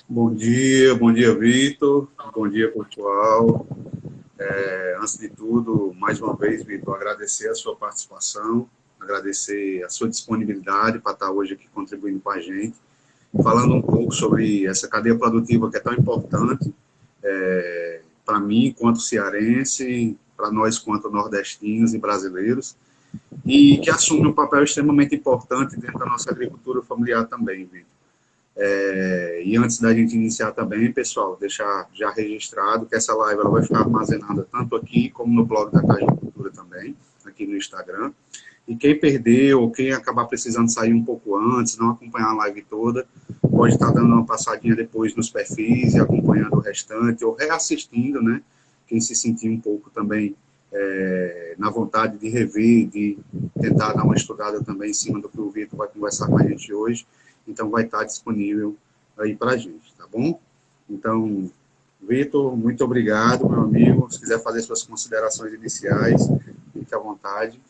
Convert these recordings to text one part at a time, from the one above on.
Bom dia, Vitor. Bom dia, pessoal. Antes de tudo, mais uma vez, Vitor, agradecer a sua participação, agradecer a sua disponibilidade para estar hoje aqui contribuindo com a gente, falando um pouco sobre essa cadeia produtiva que é tão importante para mim, quanto cearense, para nós, quanto nordestinos e brasileiros, e que assume um papel extremamente importante dentro da nossa agricultura familiar também, Vitor. E antes da gente iniciar também, pessoal, deixar já registrado que essa live ela vai ficar armazenada tanto aqui como no blog da Caixa Cultura também, aqui no Instagram. E quem perdeu ou quem acabar precisando sair um pouco antes, não acompanhar a live toda, pode estar dando uma passadinha depois nos perfis e acompanhando o restante, ou reassistindo, né? Quem se sentir um pouco também na vontade de rever, de tentar dar uma estudada também em cima do que o Vitor vai conversar com a gente hoje. Então, vai estar disponível aí para a gente, tá bom? Então, Vitor, muito obrigado, meu amigo. Se quiser fazer suas considerações iniciais, fique à vontade.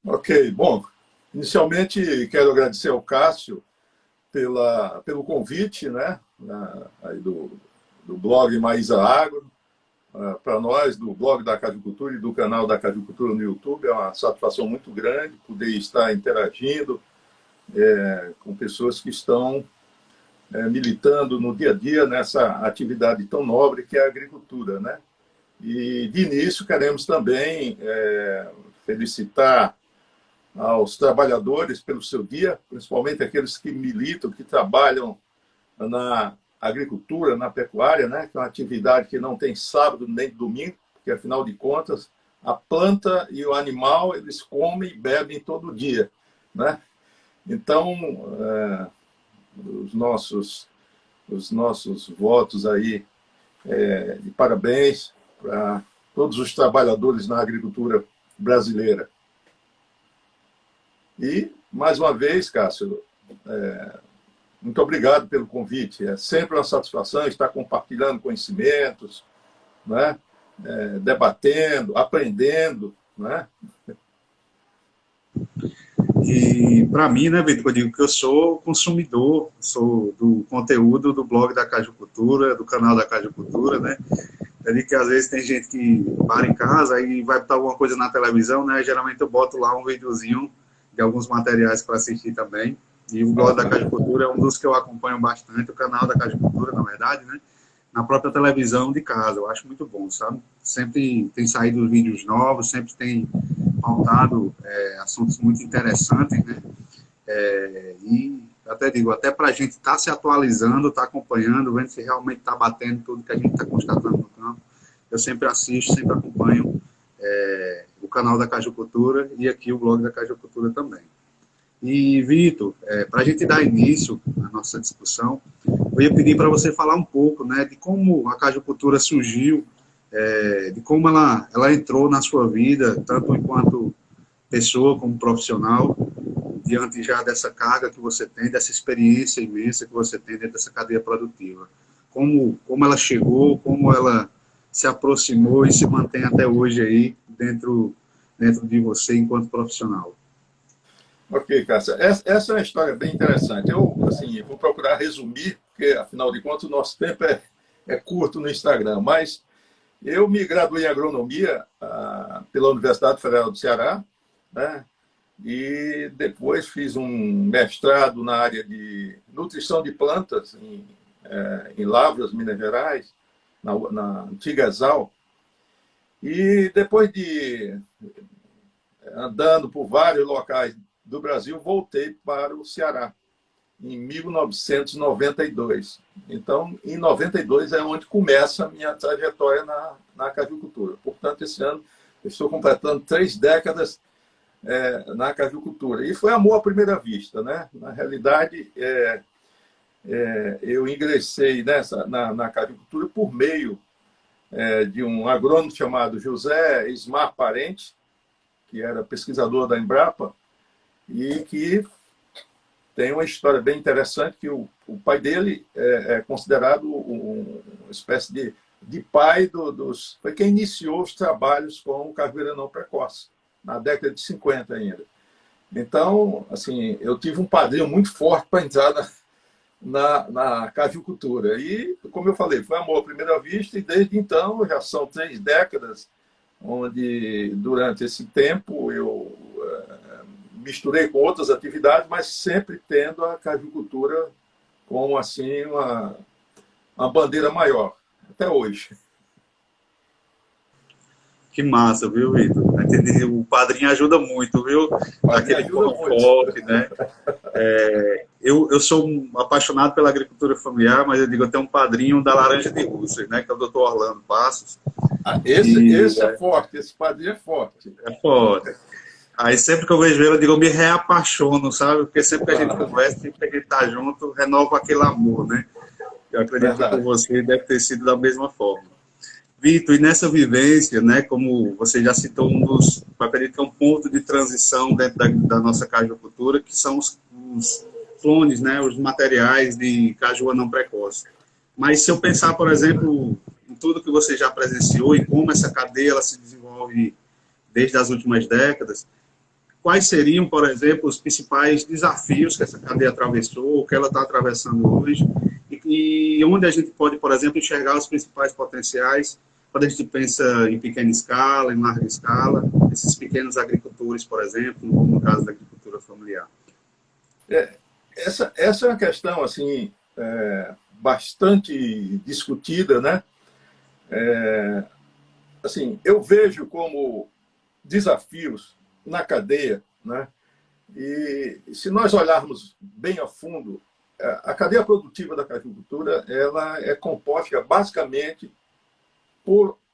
Ok, bom, inicialmente quero agradecer ao Cássio pelo convite, né, aí do blog Maísa Agro, para nós, do blog da Cajucultura e do canal da Cajucultura no YouTube. É uma satisfação muito grande poder estar interagindo com pessoas que estão militando no dia a dia nessa atividade tão nobre que é a agricultura, né? E, de início, queremos também felicitar aos trabalhadores pelo seu dia, principalmente aqueles que militam, que trabalham na agricultura, na pecuária, né? Que é uma atividade que não tem sábado nem domingo, porque, afinal de contas, a planta e o animal, eles comem e bebem todo dia, né? Então, os nossos votos aí de parabéns para todos os trabalhadores na agricultura brasileira. E, mais uma vez, Cássio, muito obrigado pelo convite. É sempre uma satisfação estar compartilhando conhecimentos, né? Debatendo, aprendendo, né? E para mim, né, Vitor, eu digo que eu sou consumidor, sou do conteúdo do blog da Cajucultura, do canal da Cajucultura, né? Eu digo que às vezes tem gente que para em casa e vai botar alguma coisa na televisão, né? Geralmente eu boto lá um videozinho de alguns materiais para assistir também. E o blog da Cajucultura é um dos que eu acompanho bastante, o canal da Cajucultura, na verdade, né? Na própria televisão de casa. Eu acho muito bom, sabe? Sempre tem saído vídeos novos, sempre tem pautado assuntos muito interessantes, né? E até digo, até para a gente estar se atualizando, estar acompanhando, vendo se realmente está batendo tudo que a gente está constatando no campo. Eu sempre assisto, sempre acompanho o canal da Cajucultura e aqui o blog da Cajucultura também. E, Vitor, para a gente dar início à nossa discussão, eu ia pedir para você falar um pouco, né, de como a Cajucultura surgiu, de como ela entrou na sua vida, tanto enquanto pessoa como profissional, diante já dessa carga que você tem, dessa experiência imensa que você tem dentro dessa cadeia produtiva. Como ela chegou, como ela se aproximou e se mantém até hoje aí dentro de você enquanto profissional. Ok, Cássia. Essa é uma história bem interessante. Eu, assim, vou procurar resumir, porque, afinal de contas, o nosso tempo é curto no Instagram. Mas eu me graduei em agronomia pela Universidade Federal do Ceará, né? E depois fiz um mestrado na área de nutrição de plantas em Lavras, Minas Gerais, na antiga Exal. E depois de andando por vários locais do Brasil, voltei para o Ceará, em 1992. Então, em 92 é onde começa a minha trajetória na cajucultura. Portanto, esse ano eu estou completando 3 décadas na cajucultura. E foi amor à primeira vista, né? Na realidade, eu ingressei na cajucultura por meio de um agrônomo chamado José Ismar Parente, que era pesquisador da Embrapa, e que tem uma história bem interessante, que o pai dele é considerado uma espécie de pai dos... Foi quem iniciou os trabalhos com o cajueiro não precoce, na década de 50 ainda. Então, assim, eu tive um padrinho muito forte para entrar na cajucultura. E, como eu falei, foi amor à primeira vista, e desde então já são 3 décadas, onde durante esse tempo eu misturei com outras atividades, mas sempre tendo a cajucultura como assim uma bandeira maior, até hoje. Que massa, viu, Vitor? Entendi. O padrinho ajuda muito, viu? Me Aquele ajuda muito. foco, né? Eu sou um apaixonado pela agricultura familiar, mas eu digo, eu tenho um padrinho da laranja de Russas, né? Que é o doutor Orlando Passos. Esse é forte, esse padrinho é forte. É foda. Aí sempre que eu vejo ele, eu digo, eu me reapaixono, sabe? Porque sempre que a gente conversa, sempre que a gente tá junto, renova aquele amor, né? Eu acredito que com você deve ter sido da mesma forma. Vitor, e nessa vivência, né, como você já citou, eu acredito que é um ponto de transição dentro da nossa cajucultura, que são os clones, né, os materiais de caju não precoce. Mas se eu pensar, por exemplo, em tudo que você já presenciou e como essa cadeia ela se desenvolve desde as últimas décadas, quais seriam, por exemplo, os principais desafios que essa cadeia atravessou, que ela está atravessando hoje, e onde a gente pode, por exemplo, enxergar os principais potenciais quando a gente pensa em pequena escala, em larga escala, esses pequenos agricultores, por exemplo, como no caso da agricultura familiar. Essa é uma questão assim, bastante discutida, né? Assim, eu vejo como desafios na cadeia, né? E se nós olharmos bem a fundo, a cadeia produtiva da cajucultura ela é composta basicamente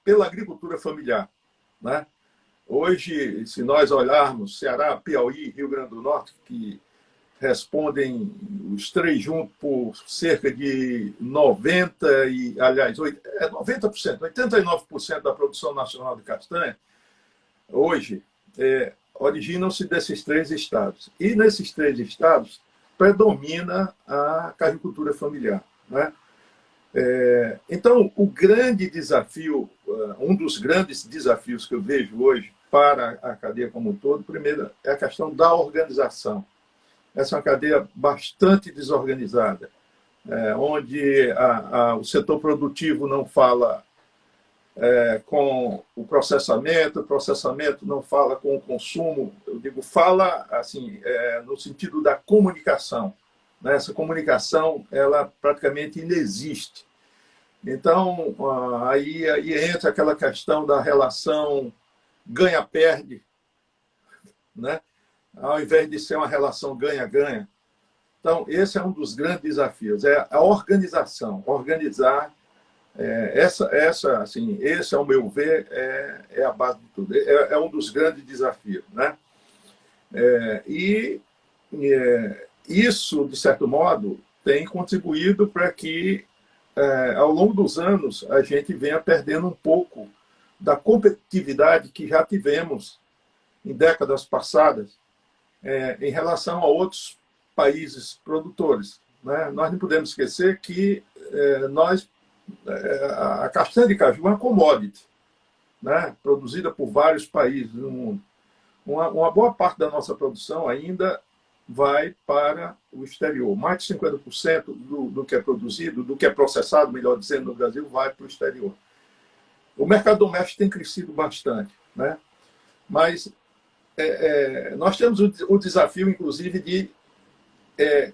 pela agricultura familiar, né? Hoje, se nós olharmos Ceará, Piauí, Rio Grande do Norte, que respondem os 3 juntos por cerca de 90%, 89% da produção nacional de castanha, hoje, originam-se desses 3 estados. E nesses 3 estados predomina a cajucultura familiar, né? Então, o grande desafio, um dos grandes desafios que eu vejo hoje para a cadeia como um todo, primeiro, é a questão da organização. Essa é uma cadeia bastante desorganizada, onde o setor produtivo não fala com o processamento não fala com o consumo, eu digo, fala assim, no sentido da comunicação, né? Essa comunicação, ela praticamente inexiste. Então, aí entra aquela questão da relação ganha-perde, né? Ao invés de ser uma relação ganha-ganha. Então, esse é um dos grandes desafios, é a organização, organizar. Assim, esse, ao meu ver, é a base de tudo. É um dos grandes desafios, né? Isso, de certo modo, tem contribuído para que, ao longo dos anos, a gente venha perdendo um pouco da competitividade que já tivemos em décadas passadas em relação a outros países produtores, né? Nós não podemos esquecer que a castanha de caju é uma commodity, né? Produzida por vários países no mundo. Uma boa parte da nossa produção ainda vai para o exterior. Mais de 50% do que é produzido, do que é processado, melhor dizendo, no Brasil, vai para o exterior. O mercado doméstico tem crescido bastante, né? Mas nós temos o desafio, inclusive, de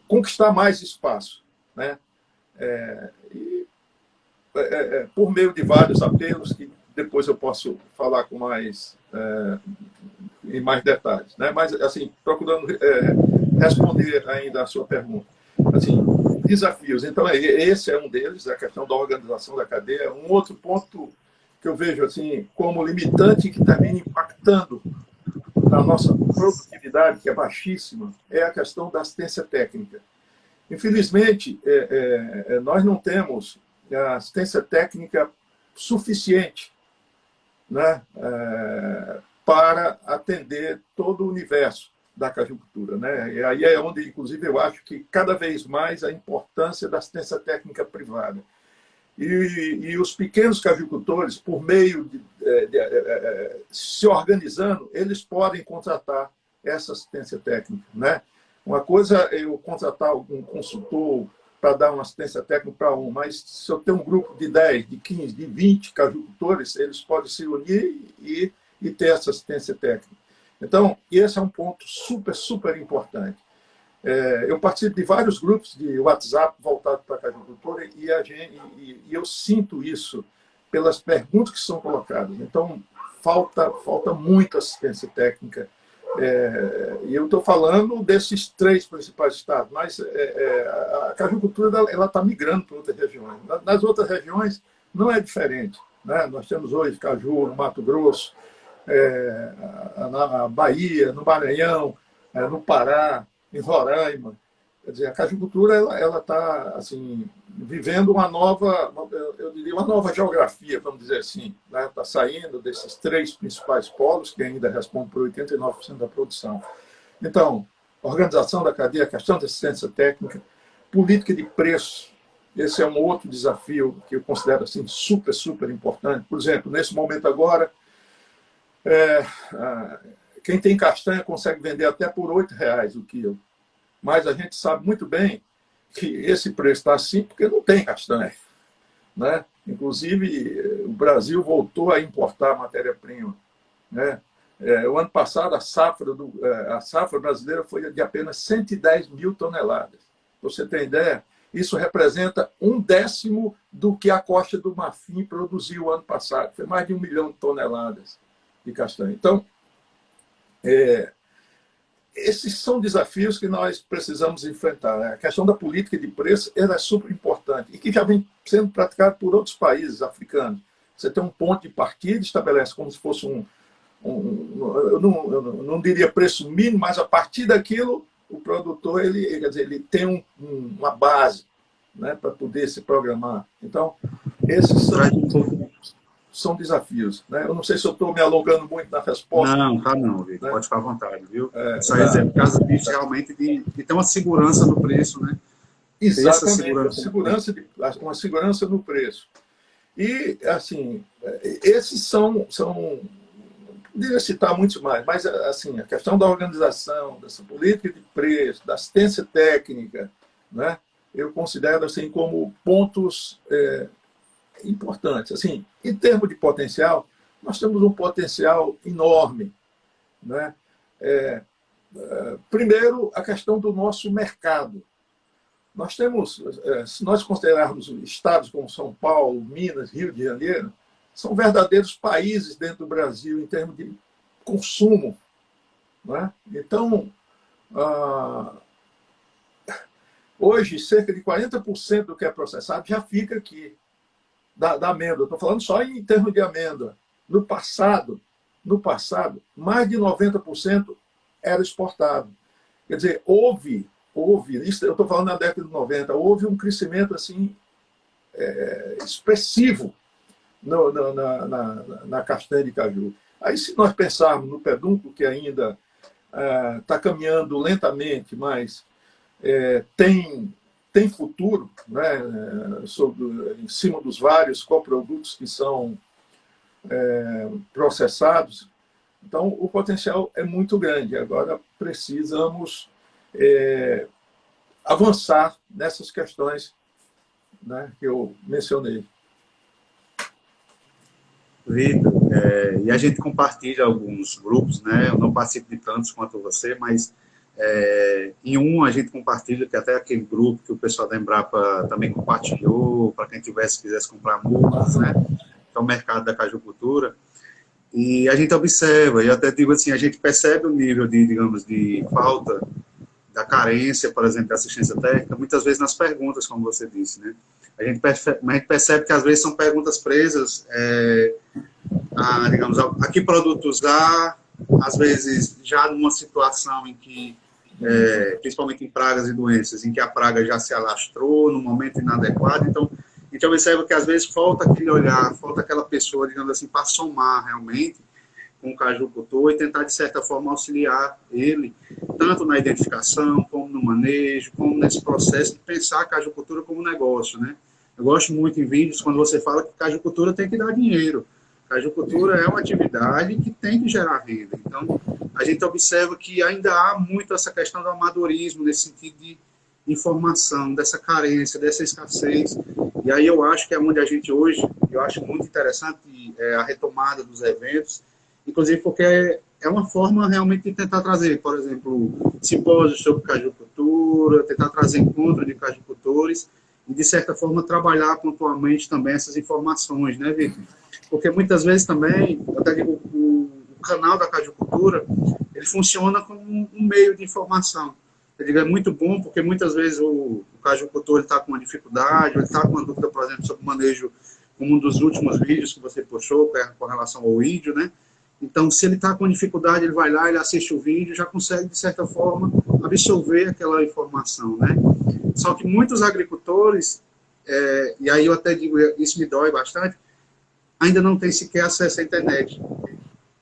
conquistar mais espaço, né? Por meio de vários apelos que depois eu posso falar com em mais detalhes, né? Mas, assim, procurando responder ainda a sua pergunta. Assim, desafios. Então, esse é um deles, a questão da organização da cadeia. Um outro ponto que eu vejo assim como limitante que termina impactando na nossa produtividade, que é baixíssima, é a questão da assistência técnica. Infelizmente, nós não temos a assistência técnica suficiente, né, para atender todo o universo da cajucultura, né? E aí é onde, inclusive, eu acho que cada vez mais a importância da assistência técnica privada. E os pequenos cajucultores, por meio se organizando, eles podem contratar essa assistência técnica, né? Uma coisa é eu contratar um consultor para dar uma assistência técnica para um, mas se eu tenho um grupo de 10, de 15, de 20 cajucultores, eles podem se unir e ter essa assistência técnica. Então, esse é um ponto super, super importante. Eu participo de vários grupos de WhatsApp voltados para a cajucultura e eu sinto isso pelas perguntas que são colocadas. Então, falta muita assistência técnica. E eu estou falando desses 3 principais estados, mas a cajucultura está migrando para outras regiões. Nas outras regiões não é diferente, né? Nós temos hoje caju no Mato Grosso, na Bahia, no Maranhão, no Pará, em Roraima. Quer dizer, a cajucultura ela está assim, vivendo uma nova, eu diria, uma nova geografia, vamos dizer assim. Né? Está saindo desses 3 principais polos, que ainda respondem por 89% da produção. Então, organização da cadeia, questão de assistência técnica, política de preço. Esse é um outro desafio que eu considero assim, super, super importante. Por exemplo, nesse momento agora, quem tem castanha consegue vender até por R$8 o quilo. Mas a gente sabe muito bem que esse preço está assim porque não tem castanha. Né? Inclusive, o Brasil voltou a importar matéria-prima. Né? O ano passado, a safra brasileira foi de apenas 110 mil toneladas. Para você ter ideia, isso representa 1/10 do que a Costa do Marfim produziu ano passado. Foi mais de 1 milhão de toneladas de castanha. Então, esses são desafios que nós precisamos enfrentar. Né? A questão da política de preço ela é super importante e que já vem sendo praticada por outros países africanos. Você tem um ponto de partida, estabelece como se fosse eu não diria preço mínimo, mas a partir daquilo o produtor ele tem uma base, né, para poder se programar. Então, esses são desafios. Né? Eu não sei se eu estou me alongando muito na resposta. Não, tá não, Vitor. Né? Pode ficar à vontade, viu? Só exemplo, por causa disso, realmente, de ter uma segurança no preço, né? Exatamente, uma segurança no preço. E, assim, esses são poderia citar muitos mais, mas, assim, a questão da organização, dessa política de preço, da assistência técnica, né? Eu considero, assim, como pontos importantes. Assim, em termos de potencial, nós temos um potencial enorme. Né? Primeiro, a questão do nosso mercado. Nós temos, se nós considerarmos estados como São Paulo, Minas, Rio de Janeiro, são verdadeiros países dentro do Brasil em termos de consumo. Né? Então, hoje, cerca de 40% do que é processado já fica aqui. Da amêndoa. Estou falando só em termos de amêndoa. No passado, mais de 90% era exportado. Quer dizer, houve isso eu estou falando na década de 90, houve um crescimento assim, expressivo na castanha de caju. Aí, se nós pensarmos no pedúnculo, que ainda está caminhando lentamente, mas tem futuro, né, em cima dos vários coprodutos que são processados. Então, o potencial é muito grande. Agora, precisamos avançar nessas questões, né, que eu mencionei. Vitor, e a gente compartilha alguns grupos, né? Eu não participo de tantos quanto você, mas em um a gente compartilha, que até aquele grupo que o pessoal da Embrapa também compartilhou, para quem quisesse comprar multas, né? Que é o mercado da cajucultura. E a gente observa, e até digo assim, a gente percebe o nível de, digamos, de falta, da carência, por exemplo, da assistência técnica, muitas vezes nas perguntas, como você disse, né? A gente percebe que às vezes são perguntas presas digamos, a que produto usar, às vezes já numa situação em que, principalmente em pragas e doenças, em que a praga já se alastrou no momento inadequado. Então, a gente observa que às vezes falta aquele olhar, falta aquela pessoa, digamos assim, para somar realmente com o cajucultor e tentar, de certa forma, auxiliar ele, tanto na identificação, como no manejo, como nesse processo de pensar a cajucultura como negócio, né? Eu gosto muito em vídeos quando você fala que cajucultura tem que dar dinheiro. Cajucultura é uma atividade que tem que gerar renda. Então, a gente observa que ainda há muito essa questão do amadorismo, nesse sentido de informação, dessa carência, dessa escassez. E aí eu acho que é onde a gente hoje, eu acho muito interessante a retomada dos eventos, inclusive porque é uma forma realmente de tentar trazer, por exemplo, simpósios sobre cajucultura, tentar trazer encontros de cajucultores e, de certa forma, trabalhar pontualmente também essas informações, né, Vitor? Porque muitas vezes também, eu até digo, o canal da cajucultura, ele funciona como um meio de informação. Eu digo, é muito bom, porque muitas vezes o cajucultor está com uma dificuldade, ele está com uma dúvida, por exemplo, sobre o manejo, como um dos últimos vídeos que você postou, com relação ao índio, né? Então, se ele está com dificuldade, ele vai lá, ele assiste o vídeo, já consegue, de certa forma, absorver aquela informação, né? Só que muitos agricultores, e aí eu até digo, isso me dói bastante, ainda não tem sequer acesso à internet.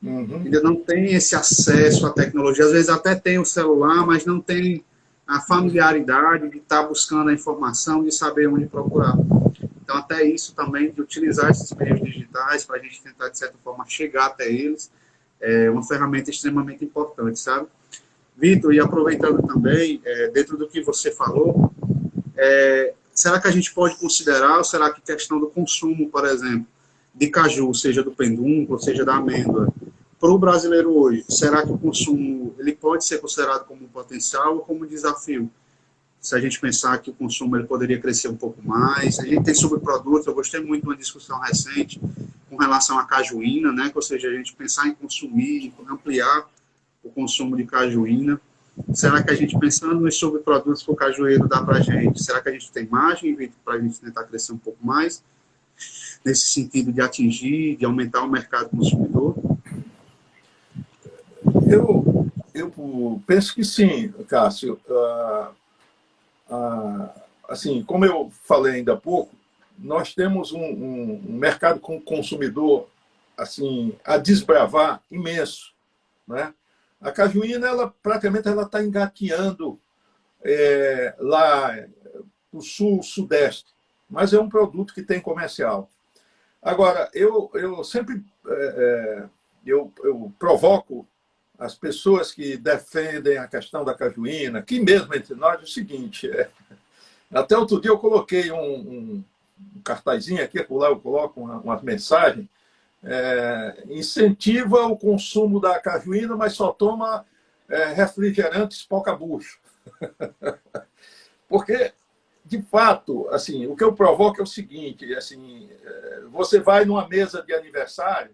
Ainda não tem esse acesso à tecnologia. Às vezes até tem o celular, mas não tem a familiaridade de estar buscando a informação, de saber onde procurar. Então, até isso também, de utilizar esses meios digitais para a gente tentar, de certa forma, chegar até eles, é uma ferramenta extremamente importante, sabe? Vitor, e aproveitando também, dentro do que você falou, será que a gente pode considerar, ou será que a questão do consumo, por exemplo, de caju, seja do pendúnculo, seja da amêndoa, para o brasileiro hoje, será que o consumo ele pode ser considerado como um potencial ou como um desafio? Se a gente pensar que o consumo ele poderia crescer um pouco mais, a gente tem subprodutos, eu gostei muito de uma discussão recente com relação à cajuína, né? Ou seja, a gente pensar em consumir, em ampliar o consumo de cajuína. Será que a gente, pensando nos subprodutos que o cajueiro dá para a gente, será que a gente tem margem para a gente tentar crescer um pouco mais, nesse sentido de atingir, de aumentar o mercado consumidor? Eu penso que sim, Cássio. Assim, como eu falei ainda há pouco, nós temos um mercado consumidor assim, a desbravar imenso, né? A cajuína, ela praticamente está engateando lá no sul, sudeste, mas é um produto que tem comercial. Agora, eu sempre eu provoco as pessoas que defendem a questão da cajuína, aqui mesmo entre nós, é o seguinte, até outro dia eu coloquei um cartazinho aqui, por lá eu coloco uma mensagem, incentiva o consumo da cajuína, mas só toma refrigerantes pouca-bucho. Porque, de fato, assim, o que eu provoco é o seguinte, assim, você vai numa mesa de aniversário,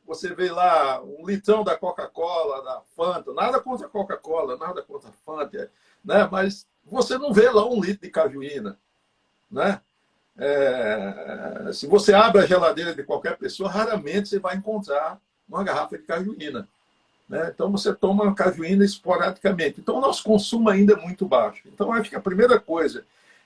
você vê lá um litrão da Coca-Cola, da Fanta, nada contra a Coca-Cola, nada contra a Fanta, né? Mas você não vê lá um litro de cajuína, né? Se você abre a geladeira de qualquer pessoa, raramente você vai encontrar uma garrafa de cajuína, né? Então você toma cajuína esporadicamente. Então o nosso consumo ainda é muito baixo. Então acho que a primeira coisa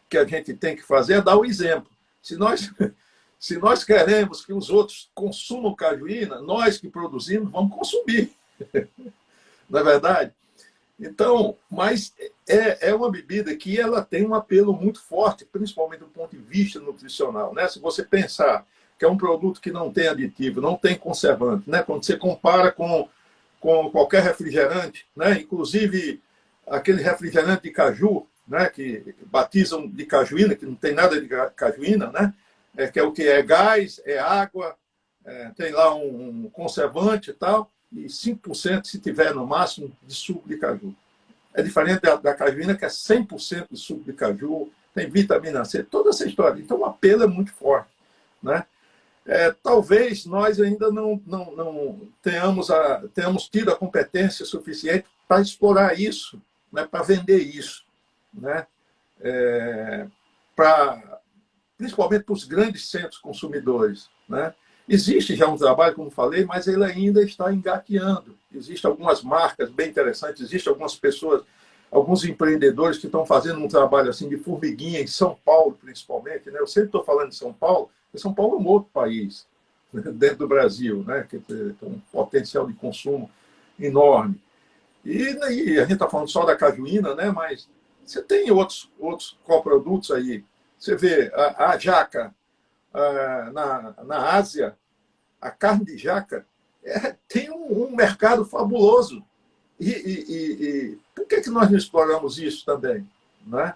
que a gente tem que fazer é dar o exemplo. Se nós queremos que os outros consumam cajuína, nós que produzimos vamos consumir. Não é verdade? Então, mas é uma bebida que ela tem um apelo muito forte, principalmente do ponto de vista nutricional, né? Se você pensar que é um produto que não tem aditivo, não tem conservante, né? Quando você compara com qualquer refrigerante, né? Inclusive aquele refrigerante de caju, né? Que batizam de cajuína, que não tem nada de cajuína, né? Que é o que? É gás, é água, tem lá um conservante e tal, e 5%, se tiver no máximo, de suco de caju. É diferente da cajuína, que é 100% de suco de caju, tem vitamina C, toda essa história. Então, o apelo é muito forte, né? Talvez nós ainda não tenhamos tido a competência suficiente para explorar isso, né? Para vender isso, né? Principalmente para os grandes centros consumidores, né? Existe já um trabalho, como falei, mas ele ainda está engateando. Existem algumas marcas bem interessantes, existem algumas pessoas, alguns empreendedores que estão fazendo um trabalho assim de formiguinha em São Paulo, principalmente, né? Eu sempre estou falando de São Paulo, porque São Paulo é um outro país, né? Dentro do Brasil, né? Que tem um potencial de consumo enorme. E a gente está falando só da cajuína, né? Mas você tem outros coprodutos aí. Você vê a jaca na Ásia, a carne de jaca tem um mercado fabuloso. E por que nós não exploramos isso também? Né?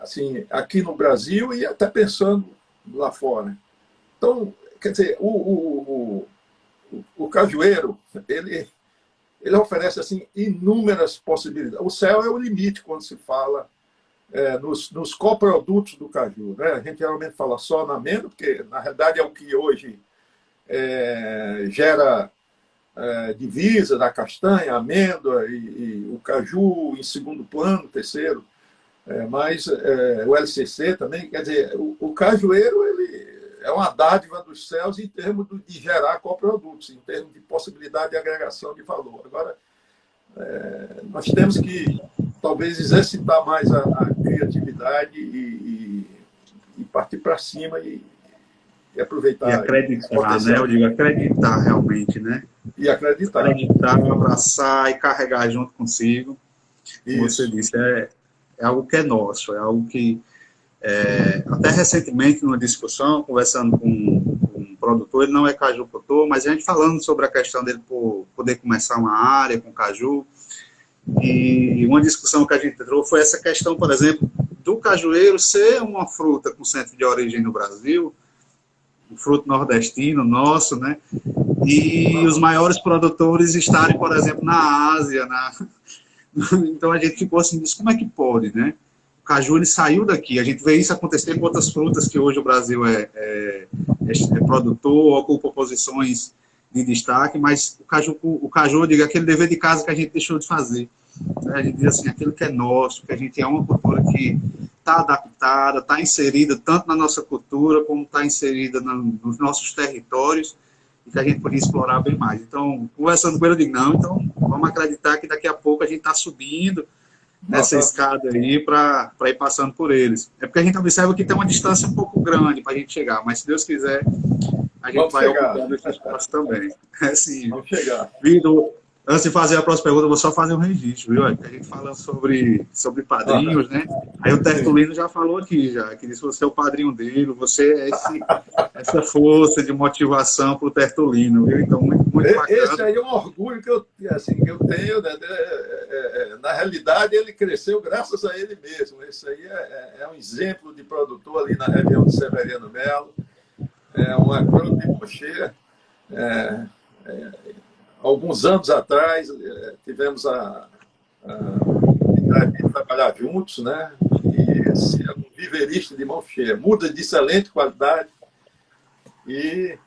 assim, aqui no Brasil e até pensando lá fora. Então, quer dizer, o cajueiro, ele oferece assim, inúmeras possibilidades. O céu é o limite quando se fala nos coprodutos do caju. Né? A gente geralmente fala só na amêndoa, porque, na realidade, é o que hoje gera divisa da castanha, a amêndoa e o caju em segundo plano, terceiro. Mas o LCC também, quer dizer, o cajueiro ele é uma dádiva dos céus em termos de gerar coprodutos, em termos de possibilidade de agregação de valor. Agora, nós temos que, talvez, exercitar mais a criatividade e partir para cima e aproveitar. E acreditar, né? Eu digo acreditar realmente, né? E acreditar. Acreditar, abraçar e carregar junto consigo. Como você disse, é algo que é nosso, é algo que... até recentemente, numa discussão, conversando com um produtor, ele não é cajucultor, mas a gente falando sobre a questão dele poder começar uma área com caju, e uma discussão que a gente entrou foi essa questão, por exemplo, do cajueiro ser uma fruta com centro de origem no Brasil, um fruto nordestino nosso, né? E os maiores produtores estarem, por exemplo, na Ásia, então a gente ficou assim, como é que pode, né? O caju ele saiu daqui, a gente vê isso acontecer com outras frutas que hoje o Brasil é produtor, ocupa posições de destaque, mas o caju, eu digo, aquele dever de casa que a gente deixou de fazer. A gente diz assim, aquilo que é nosso, que a gente é uma cultura que está adaptada, está inserida tanto na nossa cultura, como está inserida nos nossos territórios, e que a gente podia explorar bem mais. Então, conversando com ele, eu digo, não, então vamos acreditar que daqui a pouco a gente está subindo nessa escada aí para ir passando por eles. É porque a gente observa que tem uma distância um pouco grande para a gente chegar, mas se Deus quiser, a gente vai ocupando esse espaço também. Assim, vamos chegar. Vitor, antes de fazer a próxima pergunta, eu vou só fazer um registro, viu? A gente falando sobre padrinhos, né? Aí o Tertulino já falou aqui, que disse que você é o padrinho dele, você é essa força de motivação para o Tertulino, viu? Então, muito bacana. Esse aí é um orgulho que eu tenho, né? Na realidade, ele cresceu graças a ele mesmo. Esse aí é um exemplo de produtor ali na região de Severiano Melo, é um agrônomo de Mocheira. Alguns anos atrás, tivemos a oportunidade de trabalhar juntos, né? E esse é um viverista de mão cheia, muda de excelente qualidade e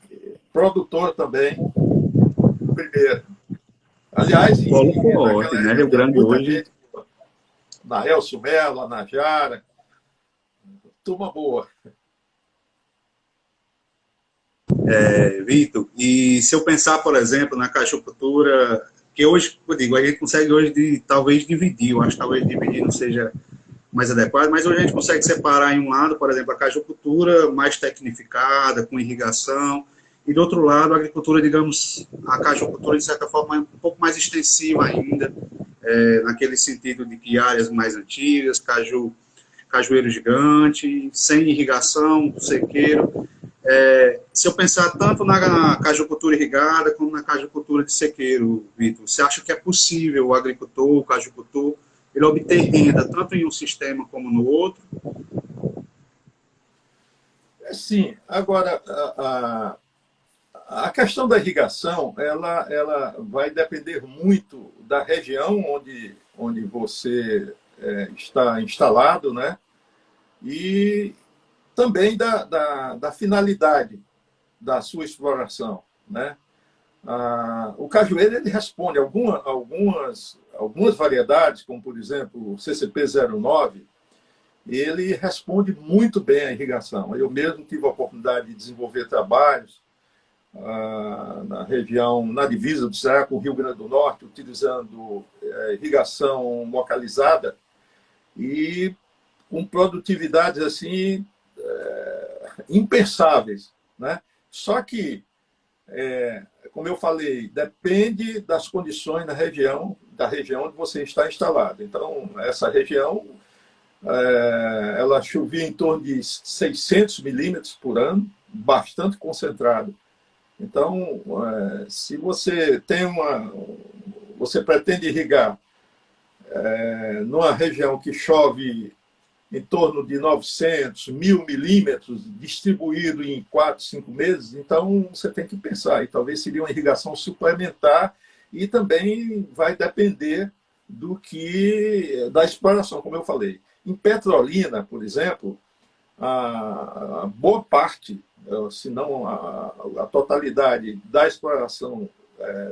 produtor também, primeiro. Aliás, né? Rio Grande hoje. Na Elcio Melo, na Jara, turma boa. Vitor, e se eu pensar, por exemplo, na cajucultura, que hoje, eu digo, a gente consegue hoje talvez dividir, eu acho que talvez dividir não seja mais adequado, mas hoje a gente consegue separar em um lado, por exemplo, a cajucultura mais tecnificada, com irrigação, e do outro lado a agricultura, digamos, a cajucultura de certa forma um pouco mais extensiva ainda, naquele sentido de que áreas mais antigas, cajueiro gigante, sem irrigação, sequeiro. Se eu pensar tanto na cajucultura irrigada como na cajucultura de sequeiro, Vitor, você acha que é possível o agricultor, o cajucultor, ele obter renda tanto em um sistema como no outro? Sim. Agora, a questão da irrigação, ela vai depender muito da região onde você está instalado, né? E também da finalidade da sua exploração, né? O cajueiro ele responde algumas variedades, como por exemplo o CCP09, ele responde muito bem à irrigação. Eu mesmo tive a oportunidade de desenvolver trabalhos na região, na divisa do Ceará com o Rio Grande do Norte, utilizando irrigação localizada e com produtividades assim impensáveis, né? Só que, como eu falei, depende das condições da região onde você está instalado. Então, essa região, ela chovia em torno de 600 milímetros por ano, bastante concentrado. Então, se você você pretende irrigar numa região que chove em torno de 900, 1.000 milímetros, distribuído em 4, 5 meses, então você tem que pensar, e talvez seria uma irrigação suplementar, e também vai depender da exploração, como eu falei. Em Petrolina, por exemplo, a boa parte, se não a totalidade da exploração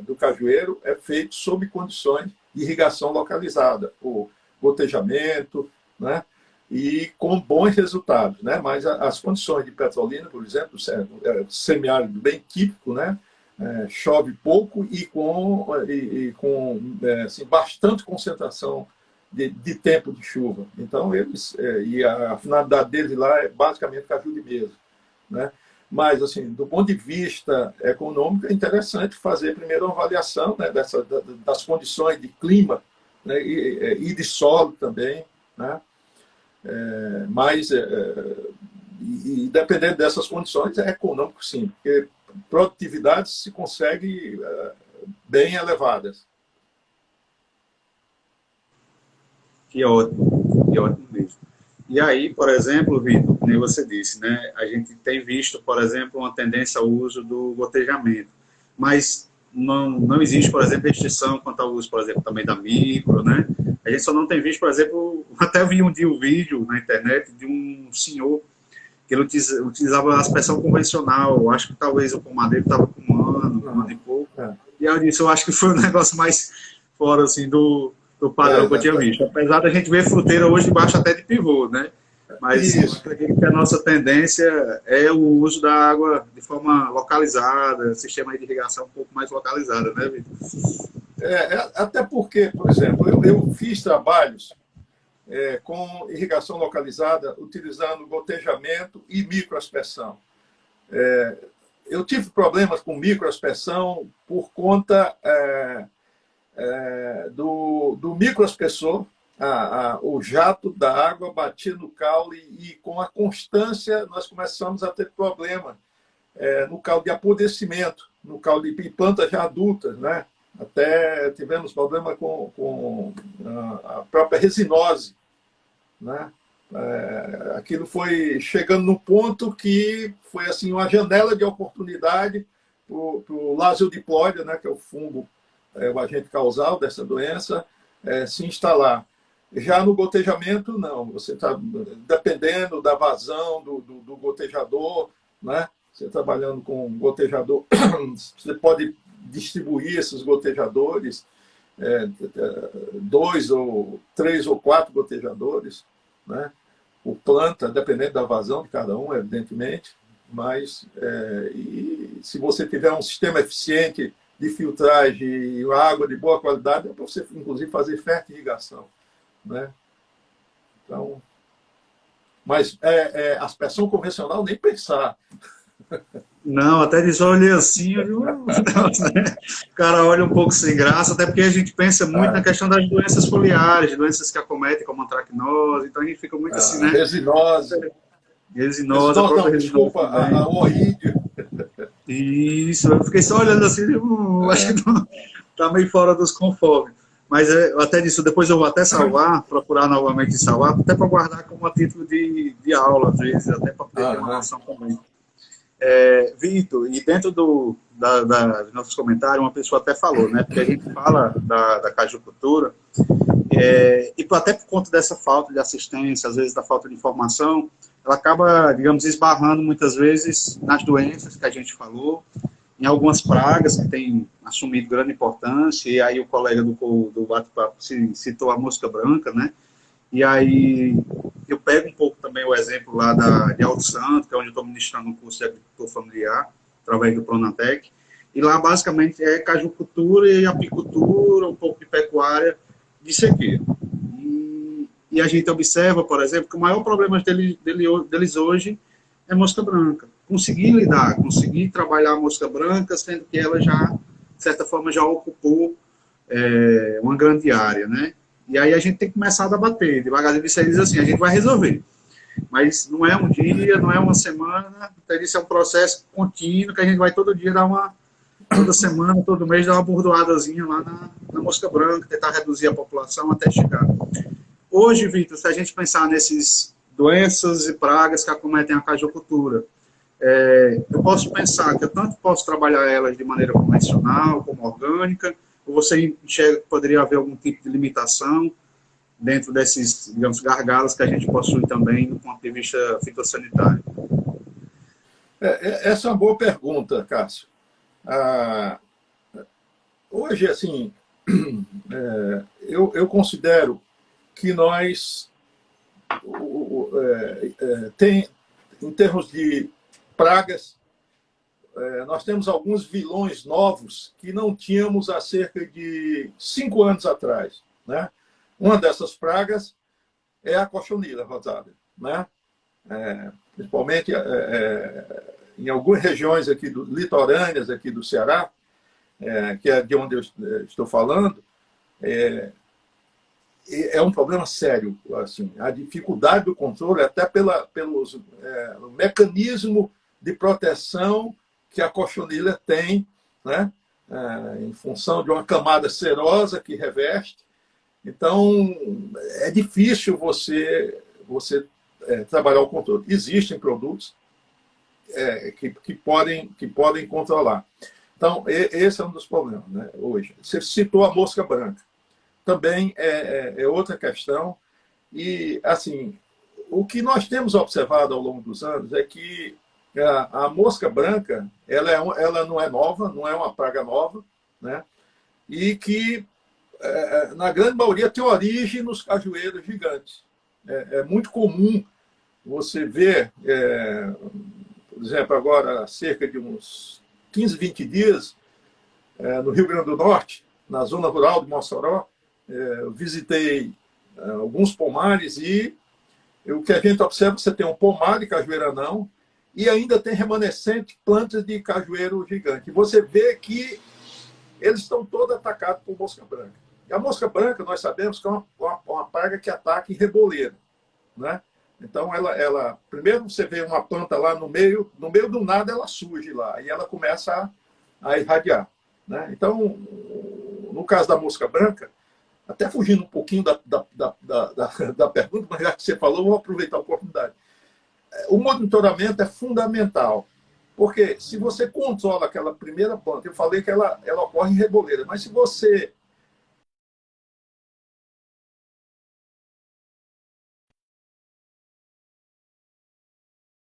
do cajueiro é feito sob condições de irrigação localizada, por gotejamento, né? E com bons resultados, né? Mas as condições de Petrolina, por exemplo, semiárido bem típico, né? Chove pouco e com assim, bastante concentração de tempo de chuva. Então, e a finalidade deles lá é basicamente caju de mesa, né? Mas, assim, do ponto de vista econômico, é interessante fazer primeiro uma avaliação, né, das condições de clima, né, e de solo também, né? E dependendo dessas condições, é econômico, sim, porque produtividades se consegue bem elevadas. Que ótimo mesmo. E aí, por exemplo, Vitor, como você disse, né, a gente tem visto, por exemplo, uma tendência ao uso do gotejamento, mas não existe, por exemplo, restrição quanto ao uso, por exemplo, também da micro, né? A gente só não tem visto, por exemplo, até vi um dia um vídeo na internet de um senhor que ele utilizava a aspersão convencional, acho que talvez o pomadeiro estava com um ano e pouco, e eu disse, eu acho que foi um negócio mais fora, assim, do padrão que eu tinha visto. Apesar da gente ver fruteira hoje debaixo até de pivô, né? Mas eu acredito que a nossa tendência é o uso da água de forma localizada, sistema de irrigação um pouco mais localizada, né, Vitor? Até porque, por exemplo, eu fiz trabalhos com irrigação localizada, utilizando gotejamento e microaspersão. Eu tive problemas com microaspersão por conta do microaspersor. O jato da água batia no caule e, com a constância, nós começamos a ter problema no caule de apodrecimento, no caule de plantas já adultas, né? Até tivemos problema com a própria resinose, né? Aquilo foi chegando no ponto que foi assim uma janela de oportunidade para o Lasiodiploide, né? Que é o fungo, o agente causal dessa doença, se instalar. Já no gotejamento, não. Você está dependendo da vazão do gotejador, né? Você trabalhando com gotejador, você pode distribuir esses gotejadores, 2 ou 3 ou 4 gotejadores, né? Por planta, dependendo da vazão de cada um, evidentemente. Mas, e se você tiver um sistema eficiente de filtragem e água de boa qualidade, é para você, inclusive, fazer fertirrigação, né? Então, mas aspersão convencional, nem pensar. Não, até diz, olhei assim, o cara olha um pouco sem graça, até porque a gente pensa muito na questão das doenças foliares, doenças que acometem, como antracnose, então a gente fica muito assim, né? Resinose. Resinose, a própria resinose. Desculpa, a oídio. Isso, eu fiquei só olhando assim, acho que não, tá meio fora dos conformes. Mas eu até disse, depois eu vou até salvar, procurar novamente salvar, até para guardar como a título de aula, às vezes, até para poder ter uma noção também. Vitor, e dentro dos nossos comentários, uma pessoa até falou, né, porque a gente fala da cajucultura, e até por conta dessa falta de assistência, às vezes da falta de informação, ela acaba, digamos, esbarrando muitas vezes nas doenças que a gente falou, em algumas pragas que têm assumido grande importância, e aí o colega do bate-papo citou a mosca branca, né? E aí eu pego um pouco também o exemplo lá de Alto Santo, que é onde eu estou ministrando um curso de agricultura familiar, através do Pronatec, e lá basicamente é cajucultura e apicultura, um pouco de pecuária de sequeiro. E a gente observa, por exemplo, que o maior problema deles hoje é mosca branca. Conseguir lidar, conseguir trabalhar a mosca branca, sendo que ela já, de certa forma, já ocupou uma grande área, né? E aí a gente tem que começar a debater. Devagarzinho você diz assim, a gente vai resolver. Mas não é um dia, não é uma semana, então isso é um processo contínuo que a gente vai todo dia toda semana, todo mês, dar uma bordoadazinha lá na mosca branca, tentar reduzir a população até chegar. hoje, Vitor, se a gente pensar nesses doenças e pragas que acometem a cajucultura, eu posso pensar que eu tanto posso trabalhar elas de maneira convencional, como orgânica, ou você enxerga que poderia haver algum tipo de limitação dentro desses, digamos, gargalos que a gente possui também do ponto de vista fitossanitário? Essa é uma boa pergunta, Cássio. Hoje, assim, eu considero que nós, em termos de pragas, nós temos alguns vilões novos que não tínhamos há cerca de 5 anos atrás, né? Uma dessas pragas é a cochonilha rosada, né? Principalmente em algumas regiões aqui litorâneas aqui do Ceará, que é de onde eu estou falando, é um problema sério, assim, a dificuldade do controle, até pelo mecanismo de proteção que a cochonilha tem, né? Em função de uma camada cerosa que reveste. Então, é difícil você trabalhar o controle. Existem produtos que podem controlar. Então, esse é um dos problemas, né, hoje. Você citou a mosca branca. Também é outra questão. E, assim, o que nós temos observado ao longo dos anos é que a mosca branca ela não é nova, não é uma praga nova, né? E que, na grande maioria, tem origem nos cajueiros gigantes. É muito comum você ver, por exemplo, agora, há cerca de uns 15, 20 dias, no Rio Grande do Norte, na zona rural de Mossoró, eu visitei alguns pomares e o que a gente observa, você tem um pomar de cajueiro anão e ainda tem remanescente plantas de cajueiro gigante. E você vê que eles estão todos atacados por mosca branca. E a mosca branca, nós sabemos que é uma praga que ataca em reboleiro, né? Então, primeiro você vê uma planta lá no meio do nada, ela surge lá, e ela começa a irradiar, né? Então, no caso da mosca branca, até fugindo um pouquinho da pergunta, mas já que você falou, vou aproveitar a oportunidade. O monitoramento é fundamental, porque se você controla aquela primeira planta, eu falei que ela ocorre em reboleira, mas se você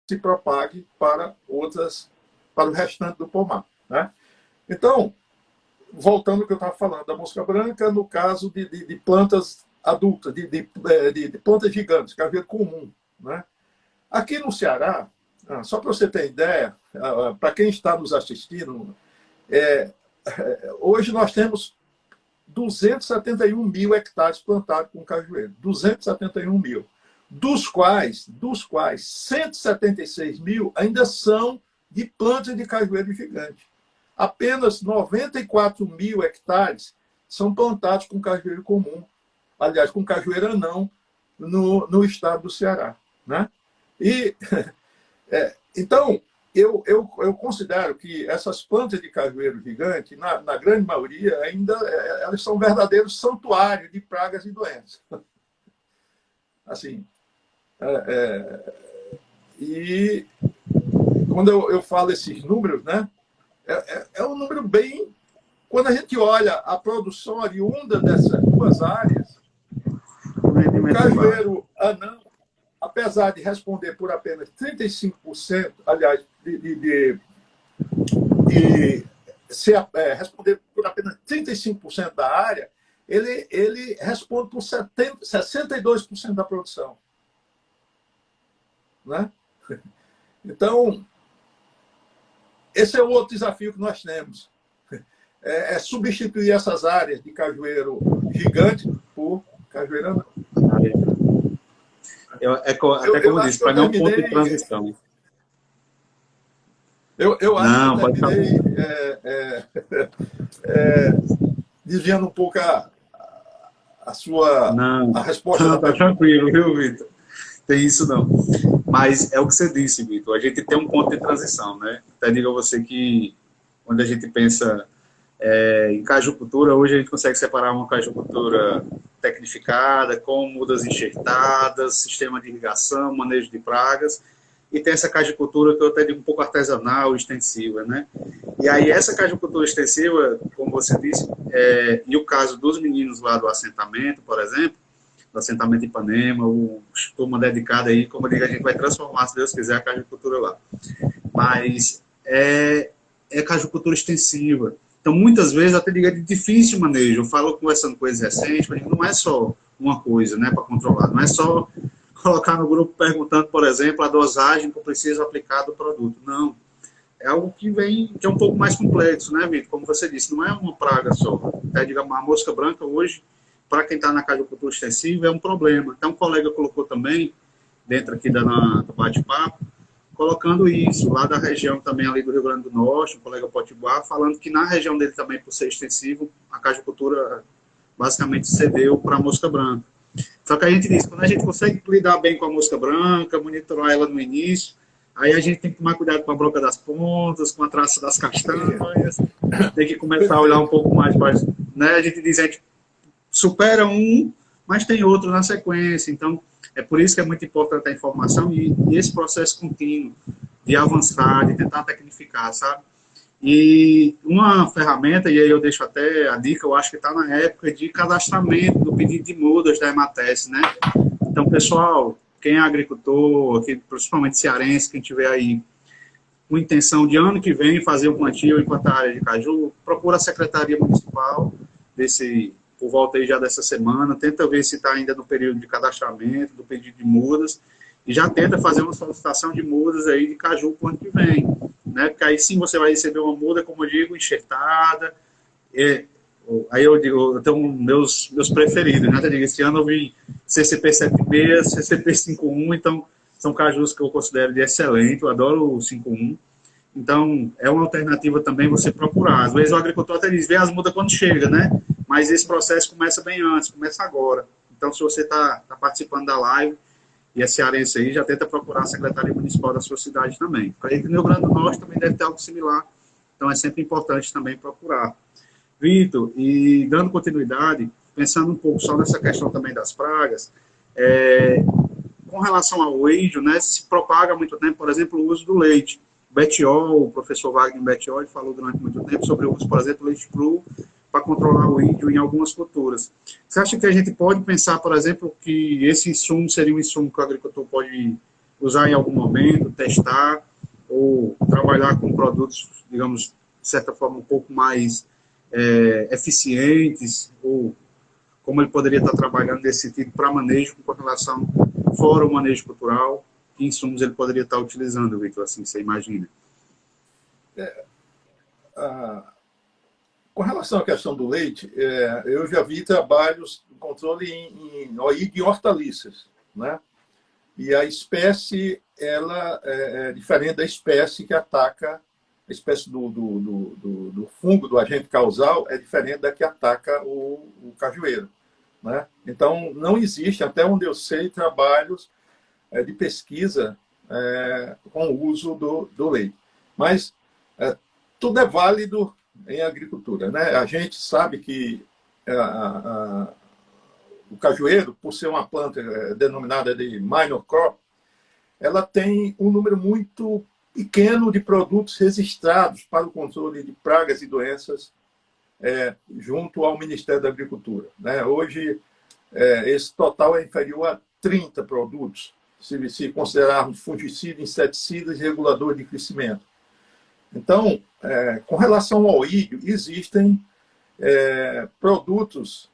se propague para o restante do pomar, né? Então, voltando ao que eu estava falando da mosca branca, no caso de plantas adultas, de plantas gigantes, cajueiro comum, né? Aqui no Ceará, só para você ter ideia, para quem está nos assistindo, hoje nós temos 271 mil hectares plantados com cajueiro. 271 mil. Dos quais 176 mil ainda são de plantas de cajueiro gigante. Apenas 94 mil hectares são plantados com cajueiro comum, aliás, com cajueiro anão, no estado do Ceará, né? E, então, eu considero que essas plantas de cajueiro gigante, na grande maioria, ainda elas são verdadeiros santuários de pragas e doenças. Assim, e quando eu falo esses números, né, é um número bem... Quando a gente olha a produção oriunda dessas duas áreas, o cajueiro anão, apesar de responder por apenas 35%, aliás, responder por apenas 35% da área, ele responde por 62% da produção, né? Então, esse é o outro desafio que nós temos. É substituir essas áreas de cajueiro gigante por cajueiro anão. Até como eu disse, para mim é um ponto de transição. Eu acho que eu terminei desviando um pouco a resposta. Não, tá tranquilo, viu, Vitor? Tem isso não. Mas é o que você disse, Vitor. A gente tem um ponto de transição, né? Até digo a você que quando a gente pensa Em cajucultura, hoje a gente consegue separar uma cajucultura tecnificada, com mudas enxertadas, sistema de irrigação, manejo de pragas, e tem essa cajucultura que eu até digo um pouco artesanal, extensiva, né? E aí essa cajucultura extensiva, como você disse, e o caso dos meninos lá do assentamento, por exemplo, do assentamento Ipanema, turma dedicada aí, como eu digo, a gente vai transformar, se Deus quiser, a cajucultura lá. Mas é cajucultura extensiva. Então, muitas vezes, até digo, é de difícil manejo. Eu falo conversando com eles recentes, mas não é só uma coisa, né, para controlar. Não é só colocar no grupo perguntando, por exemplo, a dosagem que eu preciso aplicar do produto. Não. É algo que é um pouco mais complexo, né, Vitor? Como você disse, não é uma praga só. Digamos, a mosca branca hoje, para quem está na cajucultura extensiva, é um problema. Então, um colega colocou também, dentro aqui do bate-papo, colocando isso, lá da região também ali do Rio Grande do Norte, o colega Potiguar, falando que na região dele também, por ser extensivo, a cajucultura basicamente cedeu para a mosca branca. Só que a gente diz, quando a gente consegue lidar bem com a mosca branca, monitorar ela no início, aí a gente tem que tomar cuidado com a broca das pontas, com a traça das castanhas, tem que começar a olhar um pouco mais para... Né? A gente diz, a gente supera um, mas tem outro na sequência, então... É por isso que é muito importante a informação e esse processo contínuo de avançar, de tentar tecnificar, sabe? E uma ferramenta, e aí eu deixo até a dica, eu acho que está na época de cadastramento do pedido de mudas da Emates, né? Então, pessoal, quem é agricultor, principalmente cearense, quem tiver aí com intenção de ano que vem fazer um plantio em a área de caju, procura a Secretaria Municipal por volta aí já dessa semana, tenta ver se está ainda no período de cadastramento, do pedido de mudas, e já tenta fazer uma solicitação de mudas aí de caju para o ano que vem, né? Porque aí sim você vai receber uma muda, como eu digo, enxertada, aí eu digo, eu tenho meus preferidos, né? Eu digo, esse ano eu vi CCP 76, CCP 51, então são cajus que eu considero de excelente, eu adoro o 51. Então, é uma alternativa também você procurar. Às vezes o agricultor até diz, vê as mudas quando chega, né? Mas esse processo começa bem antes, começa agora. Então, se você está participando da live e é cearense aí, já tenta procurar a Secretaria Municipal da sua cidade também. Creio que no Rio Grande do Norte também deve ter algo similar. Então, é sempre importante também procurar. Vitor, e dando continuidade, pensando um pouco só nessa questão também das pragas, com relação ao índio, né, se propaga há muito tempo, por exemplo, o uso do leite. Betiol, o professor Wagner Betiol falou durante muito tempo sobre o uso, por exemplo, do leite cru para controlar o índio em algumas culturas. Você acha que a gente pode pensar, por exemplo, que esse insumo seria um insumo que o agricultor pode usar em algum momento, testar, ou trabalhar com produtos, digamos, de certa forma, um pouco mais eficientes, ou como ele poderia estar trabalhando nesse sentido para manejo com relação, fora o manejo cultural, que insumos ele poderia estar utilizando, Vitor, assim, você imagina? Com relação à questão do leite, eu já vi trabalhos de controle em hortaliças, né? E a espécie, ela é diferente da espécie que ataca, a espécie do fungo, do agente causal, é diferente da que ataca o cajueiro, né? Então, não existe, até onde eu sei, trabalhos de pesquisa com o uso do leite. Mas tudo é válido em agricultura, né? A gente sabe que o cajueiro, por ser uma planta denominada de minor crop, ela tem um número muito pequeno de produtos registrados para o controle de pragas e doenças junto ao Ministério da Agricultura, né? Hoje, esse total é inferior a 30 produtos, se considerarmos fungicida, inseticidas e regulador de crescimento. Então, com relação ao ídio, existem produtos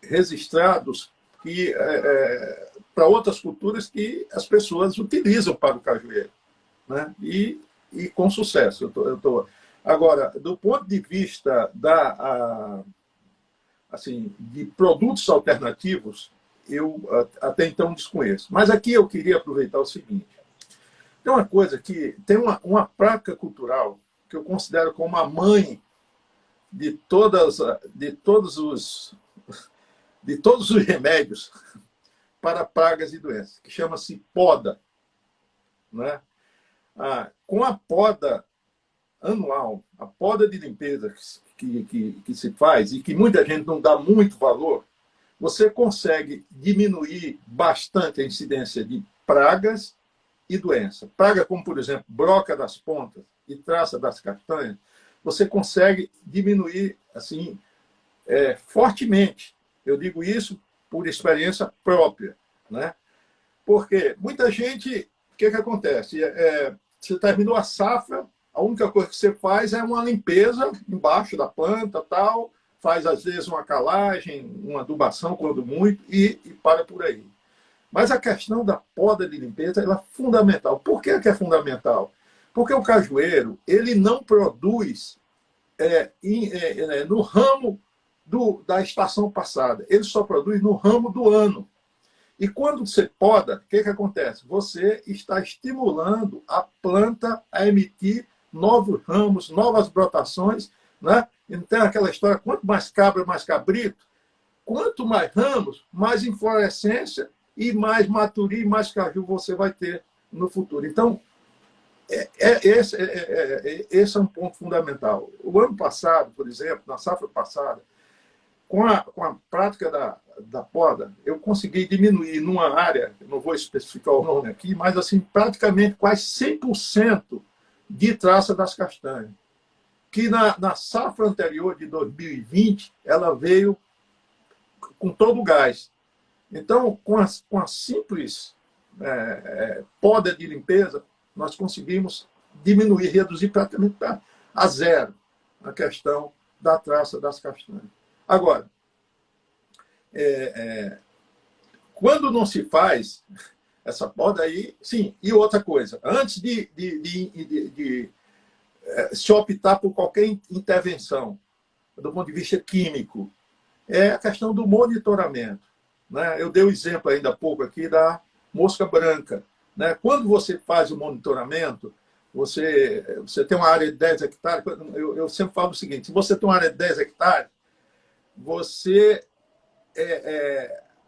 registrados para outras culturas que as pessoas utilizam para o cajueiro, né? E com sucesso. Agora, do ponto de vista de produtos alternativos, eu até então desconheço. Mas aqui eu queria aproveitar o seguinte. Tem uma coisa que tem uma prática cultural que eu considero como a mãe de todos os remédios para pragas e doenças, que chama-se poda, né? Com a poda, anual, a poda de limpeza que se faz e que muita gente não dá muito valor, você consegue diminuir bastante a incidência de pragas e doenças. Praga como, por exemplo, broca das pontas e traça das castanhas, você consegue diminuir assim fortemente. Eu digo isso por experiência própria, né? Porque muita gente, o que acontece? Você terminou a safra, a única coisa que você faz é uma limpeza embaixo da planta, tal, faz às vezes uma calagem, uma adubação, quando muito, e para por aí. Mas a questão da poda de limpeza ela é fundamental. Por que é fundamental? Porque o cajueiro ele não produz no ramo da estação passada, ele só produz no ramo do ano. E quando você poda, o que acontece? Você está estimulando a planta a emitir novos ramos, novas brotações, né? Então, aquela história, quanto mais cabra, mais cabrito, quanto mais ramos, mais inflorescência e mais maturi, mais caju você vai ter no futuro. Então, esse é um ponto fundamental. O ano passado, por exemplo, na safra passada, com a prática da poda, eu consegui diminuir numa área, não vou especificar o nome aqui, mas assim, praticamente quase 100% de traça das castanhas. Que na safra anterior de 2020, ela veio com todo o gás. Então, com a simples poda de limpeza, nós conseguimos diminuir, reduzir praticamente a zero a questão da traça das castanhas. Agora, quando não se faz essa poda aí, sim. E outra coisa, antes de se optar por qualquer intervenção do ponto de vista químico, é a questão do monitoramento, né? Eu dei o exemplo ainda há pouco aqui da mosca branca, né? Quando você faz o monitoramento, você tem uma área de 10 hectares, eu sempre falo o seguinte, se você tem uma área de 10 hectares, você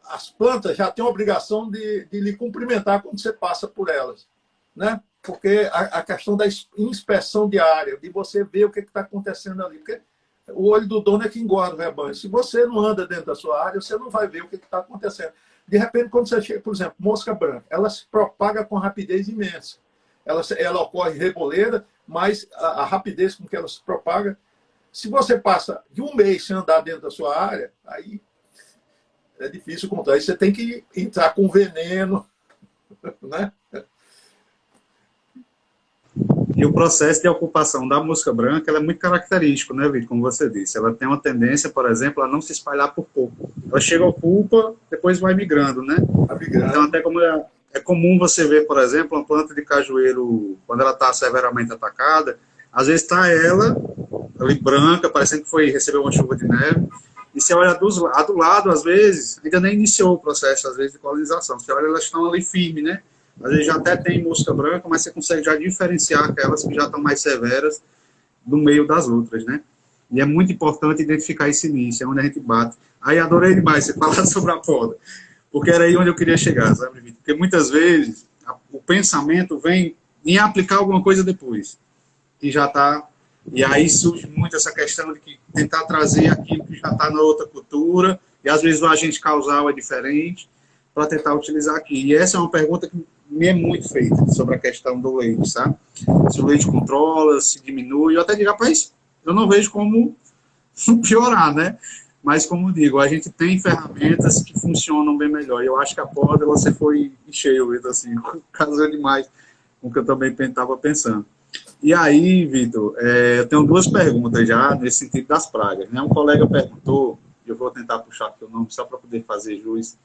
as plantas já têm a obrigação de lhe cumprimentar quando você passa por elas, né? Porque a questão da inspeção diária, de você ver o que está acontecendo ali, porque o olho do dono é que engorda o rebanho. Se você não anda dentro da sua área, você não vai ver o que está acontecendo. De repente, quando você chega, por exemplo, mosca branca, ela se propaga com rapidez imensa. Ela ocorre reboleira, mas a rapidez com que ela se propaga, se você passa de um mês sem andar dentro da sua área, aí é difícil contar. Aí você tem que entrar com veneno, né? E o processo de ocupação da mosca branca ela é muito característico, né, Vitor? Como você disse. Ela tem uma tendência, por exemplo, a não se espalhar por pouco. Ela chega, ocupa, depois vai migrando, né? Então, até como é comum você ver, por exemplo, uma planta de cajueiro, quando ela está severamente atacada, às vezes está ela ali branca, parecendo que recebeu uma chuva de neve, e você olha do lado, às vezes, ainda nem iniciou o processo, às vezes, de colonização. Você olha, elas estão ali firmes, né? Às vezes já até tem mosca branca, mas você consegue já diferenciar aquelas que já estão mais severas do meio das outras, né? E é muito importante identificar esse início, é onde a gente bate. Aí adorei demais você falar sobre a poda, porque era aí onde eu queria chegar, sabe, Vitor? Porque muitas vezes o pensamento vem em aplicar alguma coisa depois, que já está... E aí surge muito essa questão de que tentar trazer aquilo que já está na outra cultura, e às vezes o agente causal é diferente, para tentar utilizar aqui. E essa é uma pergunta que me é muito feita, sobre a questão do leite, sabe? Se o leite controla, se diminui, eu até digo, rapaz, eu não vejo como piorar, né? Mas, como digo, a gente tem ferramentas que funcionam bem melhor. E eu acho que a poda, você foi em cheio, Vitor, assim, casou demais com o que eu também estava pensando. E aí, Vitor, eu tenho duas perguntas já nesse sentido das pragas, né? Um colega perguntou, eu vou tentar puxar aqui o nome só para poder fazer jus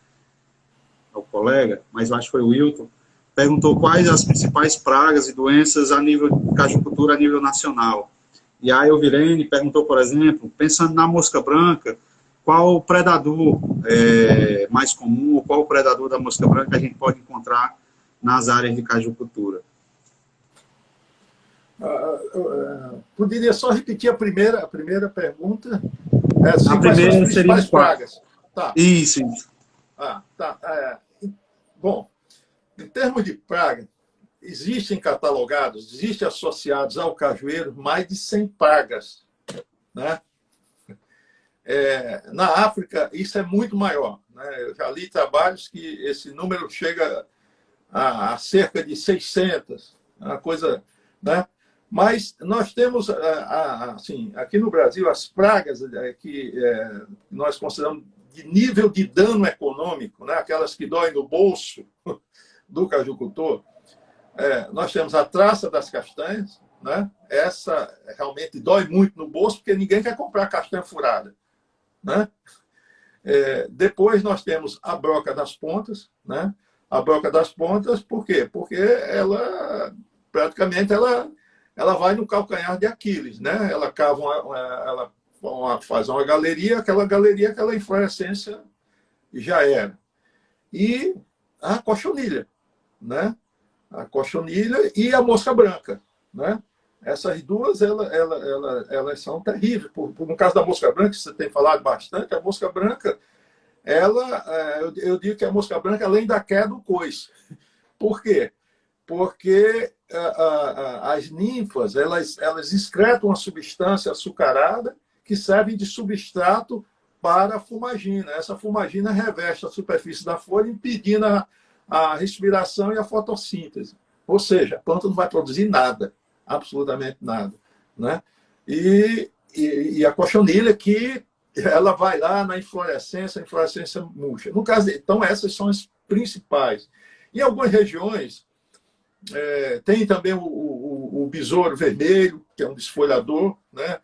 ao colega, mas eu acho que foi o Wilton, perguntou quais as principais pragas e doenças a nível de cajucultura a nível nacional. E a Elvirene perguntou, por exemplo, pensando na mosca branca, qual o predador mais comum, ou qual o predador da mosca branca a gente pode encontrar nas áreas de cajucultura? Poderia só repetir a primeira pergunta? A primeira seria as pragas. Tá. Isso. Tá. Bom, em termos de praga, existem catalogados, existem associados ao cajueiro mais de 100 pragas, né? Na África, isso é muito maior, né? Eu já li trabalhos que esse número chega a cerca de 600, uma coisa, né? Mas nós temos, assim, aqui no Brasil, as pragas que nós consideramos de nível de dano econômico, né? Aquelas que doem no bolso do cajucultor, nós temos a traça das castanhas, né? Essa realmente dói muito no bolso, porque ninguém quer comprar castanha furada, né? Depois nós temos a broca das pontas, né? A broca das pontas, por quê? Porque ela, praticamente, ela vai no calcanhar de Aquiles, né? Ela cava ela faz uma galeria, aquela inflorescência já era. E a cochonilha, né? A cochonilha e a mosca branca, né? Essas duas, elas são terríveis. No caso da mosca branca, que você tem falado bastante, a mosca branca, eu digo que a mosca branca, além da queda do coice. Por quê? Porque as ninfas, elas excretam uma substância açucarada que serve de substrato para a fumagina. Essa fumagina reveste a superfície da folha, impedindo a respiração e a fotossíntese. Ou seja, a planta não vai produzir nada, absolutamente nada, né? E a cochonilha, que ela vai lá na inflorescência, a inflorescência murcha. No caso, então, essas são as principais. Em algumas regiões, tem também o besouro vermelho, que é um desfolhador, né?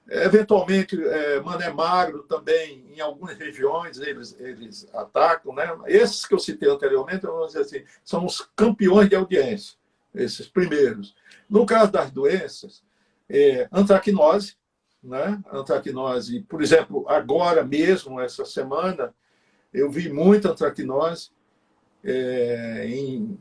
Eventualmente, mané magro também, em algumas regiões, eles atacam, né? Esses que eu citei anteriormente, vamos dizer assim, são os campeões de audiência, esses primeiros. No caso das doenças, antracnose, né? Antracnose, por exemplo, agora mesmo, essa semana, eu vi muita antracnose em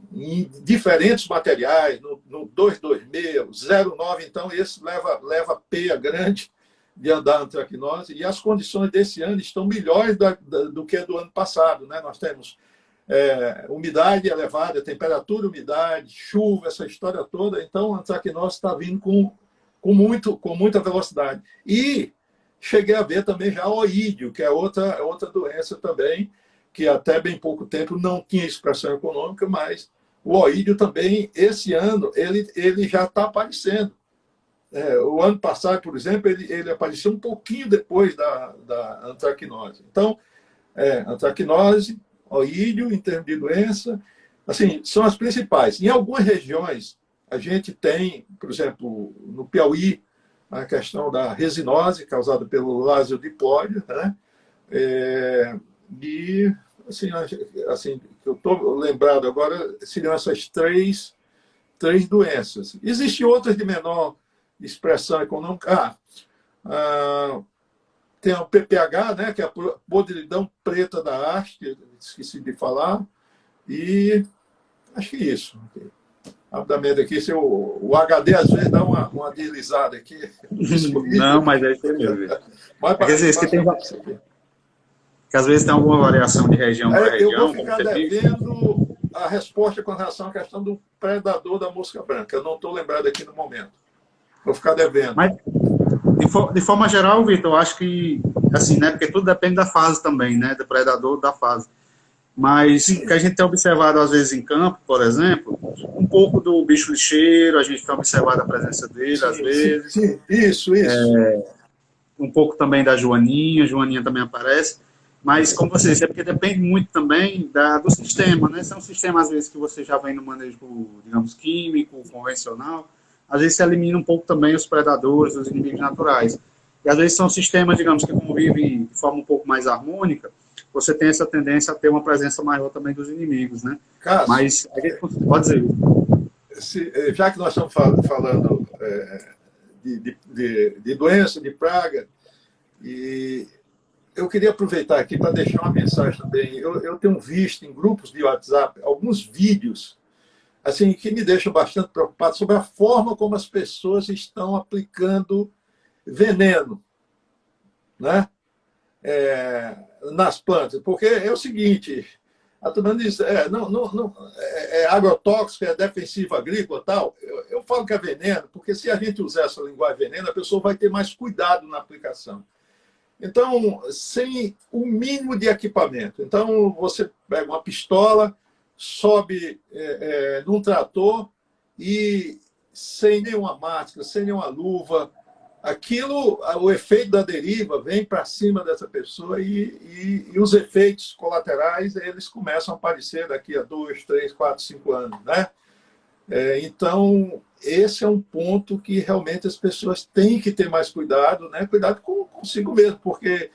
diferentes materiais, no 226, 09, então esse leva peia grande de andar antracnose, e as condições desse ano estão melhores do que do ano passado, né? Nós temos umidade elevada, temperatura, umidade, chuva, essa história toda, então a antracnose está vindo com muita velocidade. E cheguei a ver também já oídio, que é outra doença também, que até bem pouco tempo não tinha expressão econômica, mas o oídio também, esse ano, ele já está aparecendo. O ano passado, por exemplo, ele apareceu um pouquinho depois da antracnose. Então, antracnose, oídio, em termos de doença, assim, são as principais. Em algumas regiões, a gente tem, por exemplo, no Piauí, a questão da resinose, causada pelo lásio diploide, né? E, assim, que eu estou lembrado agora, seriam essas três doenças. Existem outras de menor expressão econômica. Tem o PPH, né, que é a podridão preta da haste, esqueci de falar, e acho que isso. Rapidamente aqui, o HD às vezes dá uma deslizada aqui. Não, mas é isso mesmo. Mas Quer dizer, que às vezes tem alguma variação de região para região. Eu vou ficar devendo a resposta com relação à questão do predador da mosca branca. Eu não estou lembrado aqui no momento. Vou ficar devendo. Mas, de forma geral, Vitor, eu acho que, assim, né, porque tudo depende da fase também, né, do predador, da fase. Mas o que a gente tem observado, às vezes, em campo, por exemplo, um pouco do bicho lixeiro, a gente tem observado a presença dele, às vezes. Sim, isso. Um pouco também da Joaninha também aparece. Mas, como você disse, é porque depende muito também do sistema, né? Se é um sistema, às vezes, que você já vem no manejo, digamos, químico, convencional, às vezes se elimina um pouco também os predadores, os inimigos naturais. E, às vezes, são sistemas, digamos, que convivem de forma um pouco mais harmônica, você tem essa tendência a ter uma presença maior também dos inimigos, né? Cássio, mas, a gente pode dizer. Já que nós estamos falando de doença, de praga, e eu queria aproveitar aqui para deixar uma mensagem também. Eu tenho visto em grupos de WhatsApp alguns vídeos assim, que me deixam bastante preocupado sobre a forma como as pessoas estão aplicando veneno, né? Nas plantas. Porque é o seguinte, A turma diz, é agrotóxico, é defensivo agrícola e tal. Eu falo que é veneno, porque se a gente usar essa linguagem veneno, a pessoa vai ter mais cuidado na aplicação. Então, sem o mínimo de equipamento. Então, você pega uma pistola, sobe num trator e sem nenhuma máscara, sem nenhuma luva, o efeito da deriva vem para cima dessa pessoa e os efeitos colaterais, eles começam a aparecer daqui a 2, 3, 4, 5 anos, né? Então, esse é um ponto que realmente as pessoas têm que ter mais cuidado, né? Cuidado consigo mesmo, porque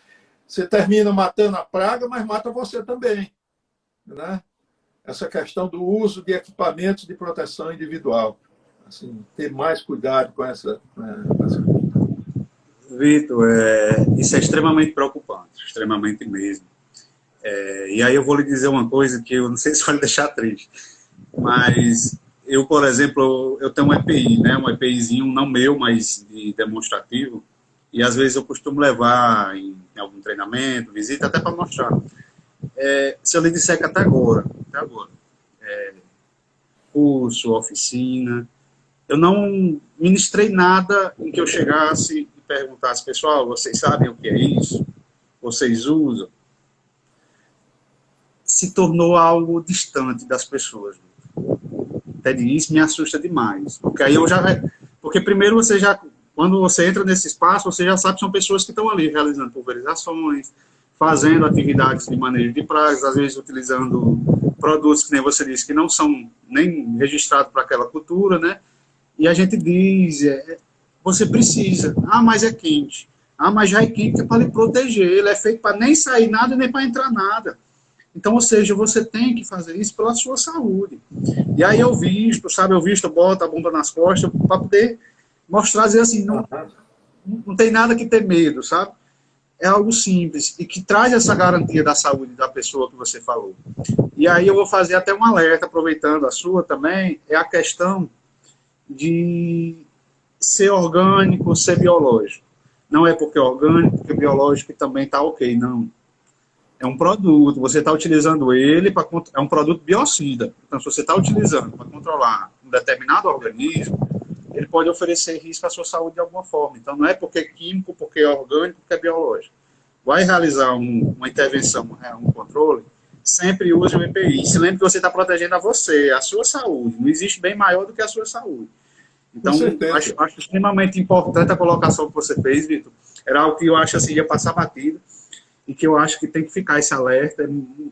você termina matando a praga, mas mata você também, né? Essa questão do uso de equipamentos de proteção individual. Assim, ter mais cuidado com essa Vitor, isso é extremamente preocupante, extremamente mesmo. E aí eu vou lhe dizer uma coisa que eu não sei se vai lhe deixar triste, mas eu, por exemplo, eu tenho um EPI, né, um EPIzinho não meu, mas de demonstrativo, e às vezes eu costumo levar em algum treinamento, visita, até para mostrar. Se eu lhe disser que até agora, curso, oficina, eu não ministrei nada em que eu chegasse e perguntasse, pessoal, vocês sabem o que é isso? Vocês usam? Se tornou algo distante das pessoas. Entende? Isso me assusta demais. Porque aí porque primeiro quando você entra nesse espaço, você já sabe que são pessoas que estão ali realizando pulverizações, fazendo atividades de manejo de pragas, às vezes utilizando produtos que nem você disse, que não são nem registrados para aquela cultura, né? E a gente diz, você precisa. Ah, mas é quente. Ah, mas já é quente, é para lhe proteger. Ele é feito para nem sair nada, nem para entrar nada. Então, ou seja, você tem que fazer isso pela sua saúde. E aí eu boto a bomba nas costas para poder mostrar, dizer assim, não tem nada que ter medo, sabe? É algo simples e que traz essa garantia da saúde da pessoa que você falou. E aí eu vou fazer até um alerta, aproveitando a sua também, é a questão de ser orgânico, ser biológico. Não é porque é orgânico, porque biológico também está ok, não. É um produto, você está utilizando ele, é um produto biocida. Então, se você está utilizando para controlar um determinado organismo, ele pode oferecer risco à sua saúde de alguma forma. Então, não é porque é químico, porque é orgânico, porque é biológico. Vai realizar uma intervenção, um controle, sempre use o EPI. Se lembre que você está protegendo a você, a sua saúde. Não existe bem maior do que a sua saúde. Então, acho extremamente importante a colocação que você fez, Vitor. Era algo que eu acho assim, ia passar batido, e que eu acho que tem que ficar esse alerta,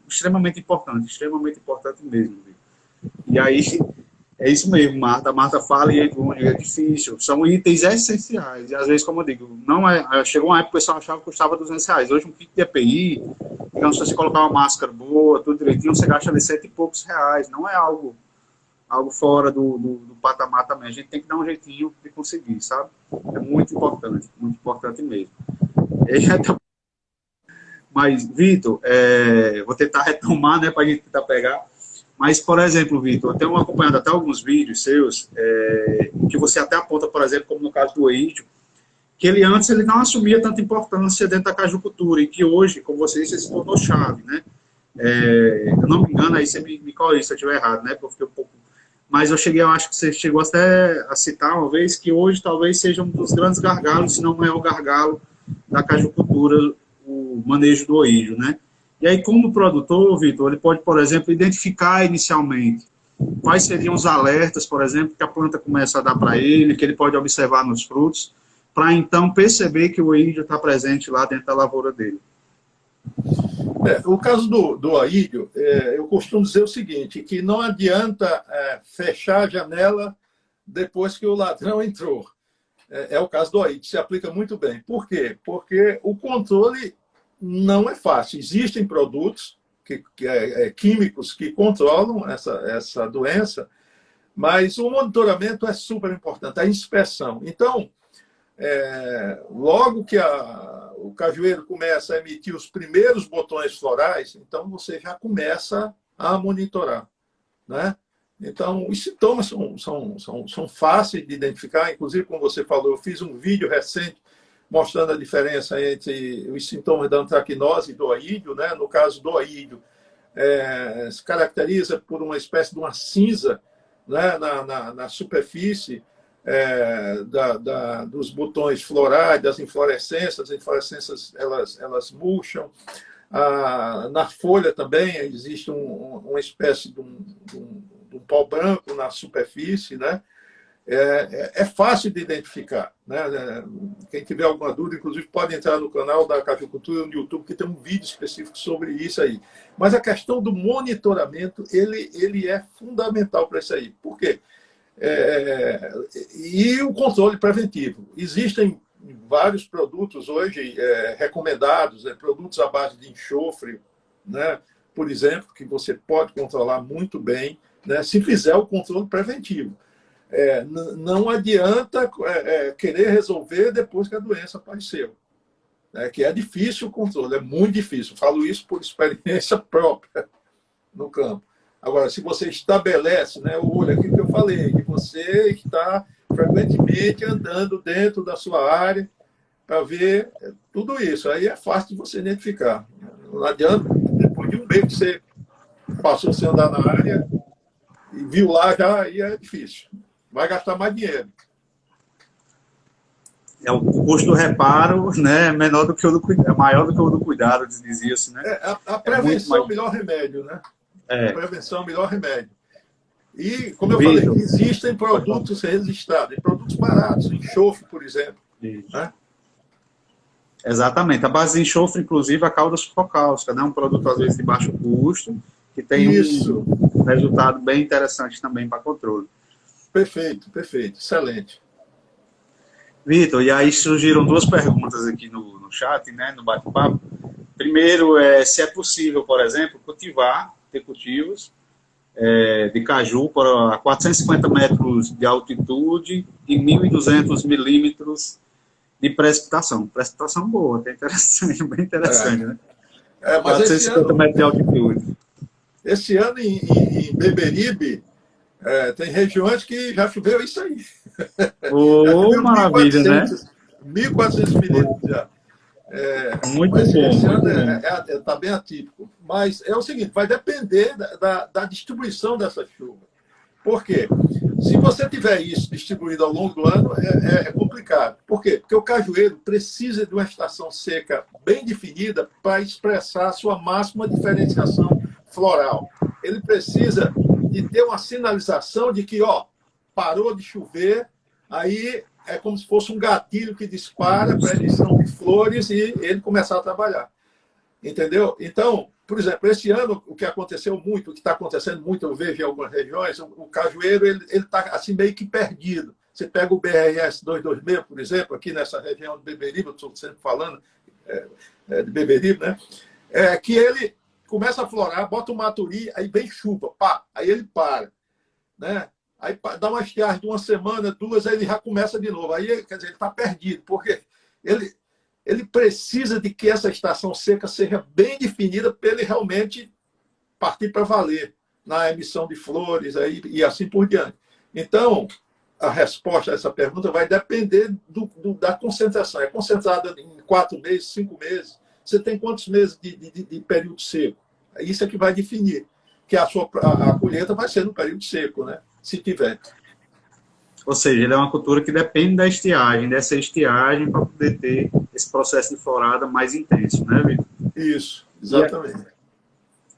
extremamente importante mesmo, Vitor. E aí, é isso mesmo, Marta. A Marta fala e é difícil. São itens essenciais. E às vezes, como eu digo, chegou uma época que o pessoal achava que custava R$200. Hoje, um kit de EPI, digamos, se você colocar uma máscara boa, tudo direitinho, você gasta ali R$100 e poucos. Não é algo fora do patamar também. A gente tem que dar um jeitinho de conseguir, sabe? É muito importante mesmo. Mas, Vitor, vou tentar retomar, né, para a gente tentar pegar. Mas, por exemplo, Vitor, eu tenho acompanhado até alguns vídeos seus, que você até aponta, por exemplo, como no caso do Oídio, que ele antes não assumia tanta importância dentro da cajucultura, e que hoje, como você disse, ele se tornou chave, né? Eu não me engano, aí você me corrige se eu estiver errado, né? Porque eu fiquei um pouco... Mas eu acho que você chegou até a citar uma vez que hoje talvez seja um dos grandes gargalos, se não o maior gargalo da cajucultura, o manejo do oídio, né? E aí, como produtor, Vitor, ele pode, por exemplo, identificar inicialmente quais seriam os alertas, por exemplo, que a planta começa a dar para ele, que ele pode observar nos frutos, para então perceber que o oídio está presente lá dentro da lavoura dele. O caso do oídio, eu costumo dizer o seguinte, que não adianta fechar a janela depois que o ladrão entrou. É o caso do oídio, se aplica muito bem. Por quê? Porque o controle não é fácil. Existem produtos químicos que controlam essa doença, mas o monitoramento é super importante, a inspeção. Então, logo que o cajueiro começa a emitir os primeiros botões florais, então você já começa a monitorar, né? Então, os sintomas são fáceis de identificar. Inclusive, como você falou, eu fiz um vídeo recente mostrando a diferença entre os sintomas da antracnose e do oídio, né? No caso do oídio, se caracteriza por uma espécie de uma cinza, né, na superfície dos botões florais, das inflorescências. As inflorescências elas murcham. Na folha também existe uma espécie de um pó branco na superfície, né? É fácil de identificar, né? Quem tiver alguma dúvida, inclusive, pode entrar no canal da Cajucultura no YouTube, que tem um vídeo específico sobre isso aí. Mas a questão do monitoramento, ele é fundamental para isso aí. Por quê? E o controle preventivo. Existem vários produtos hoje recomendados, produtos à base de enxofre, né? Por exemplo, que você pode controlar muito bem, né? Se fizer o controle preventivo. Não adianta querer resolver depois que a doença apareceu. Que é difícil o controle, é muito difícil. Falo isso por experiência própria no campo. Agora, se você estabelece, né, olha, aquilo que eu falei, que você está frequentemente andando dentro da sua área para ver tudo isso, aí é fácil de você identificar. Não adianta, depois de um mês que você passou sem andar na área e viu lá já, aí é difícil. Vai gastar mais dinheiro. O custo do reparo, né, é maior do que o do cuidado, dizia-se, né? A prevenção é o melhor remédio, né? A prevenção é o melhor remédio. E, como eu falei, existem produtos registrados, produtos baratos, enxofre, por exemplo. Né? Exatamente. A base de enxofre, inclusive, a calda sulfocáustica, né? Um produto, às vezes, de baixo custo, que tem um resultado bem interessante também para controle. Perfeito, perfeito. Excelente. Vitor, e aí surgiram duas perguntas aqui no chat, né, no bate-papo. Primeiro, se é possível, por exemplo, ter cultivos de caju a 450 metros de altitude e 1.200 milímetros de precipitação. Precipitação boa, até interessante, bem interessante, né? Mas 450 metros de altitude. Esse ano, em Beberibe, tem regiões que já choveu isso aí. Maravilha, 1.400, né? 1.400 milímetros já. Muito bom. Esse ano está bem atípico. Mas é o seguinte, vai depender da distribuição dessa chuva. Por quê? Se você tiver isso distribuído ao longo do ano, é complicado. Por quê? Porque o cajueiro precisa de uma estação seca bem definida para expressar a sua máxima diferenciação floral. Ele precisa de ter uma sinalização de que, parou de chover, aí é como se fosse um gatilho que dispara para a emissão de flores e ele começar a trabalhar. Entendeu? Então, por exemplo, esse ano, o que aconteceu muito, o que está acontecendo muito, eu vejo em algumas regiões, o cajueiro ele está assim, meio que perdido. Você pega o BRS 226, por exemplo, aqui nessa região de Beberibe, eu estou sempre falando de Beberibe, né? Que ele começa a florar, bota o maturi, aí vem chuva, pá, aí ele para, né? Aí dá uma estiagem de uma semana, duas, aí ele já começa de novo. Aí, quer dizer, ele está perdido, porque ele precisa de que essa estação seca seja bem definida para ele realmente partir para valer na emissão de flores aí, e assim por diante. Então, a resposta a essa pergunta vai depender da concentração. É concentrada em 4 meses, 5 meses. Você tem quantos meses de período seco? Isso é que vai definir que a colheita vai ser no período seco, né? Se tiver. Ou seja, ele é uma cultura que depende da estiagem, dessa estiagem para poder ter esse processo de florada mais intenso, né, Vitor? Isso, exatamente.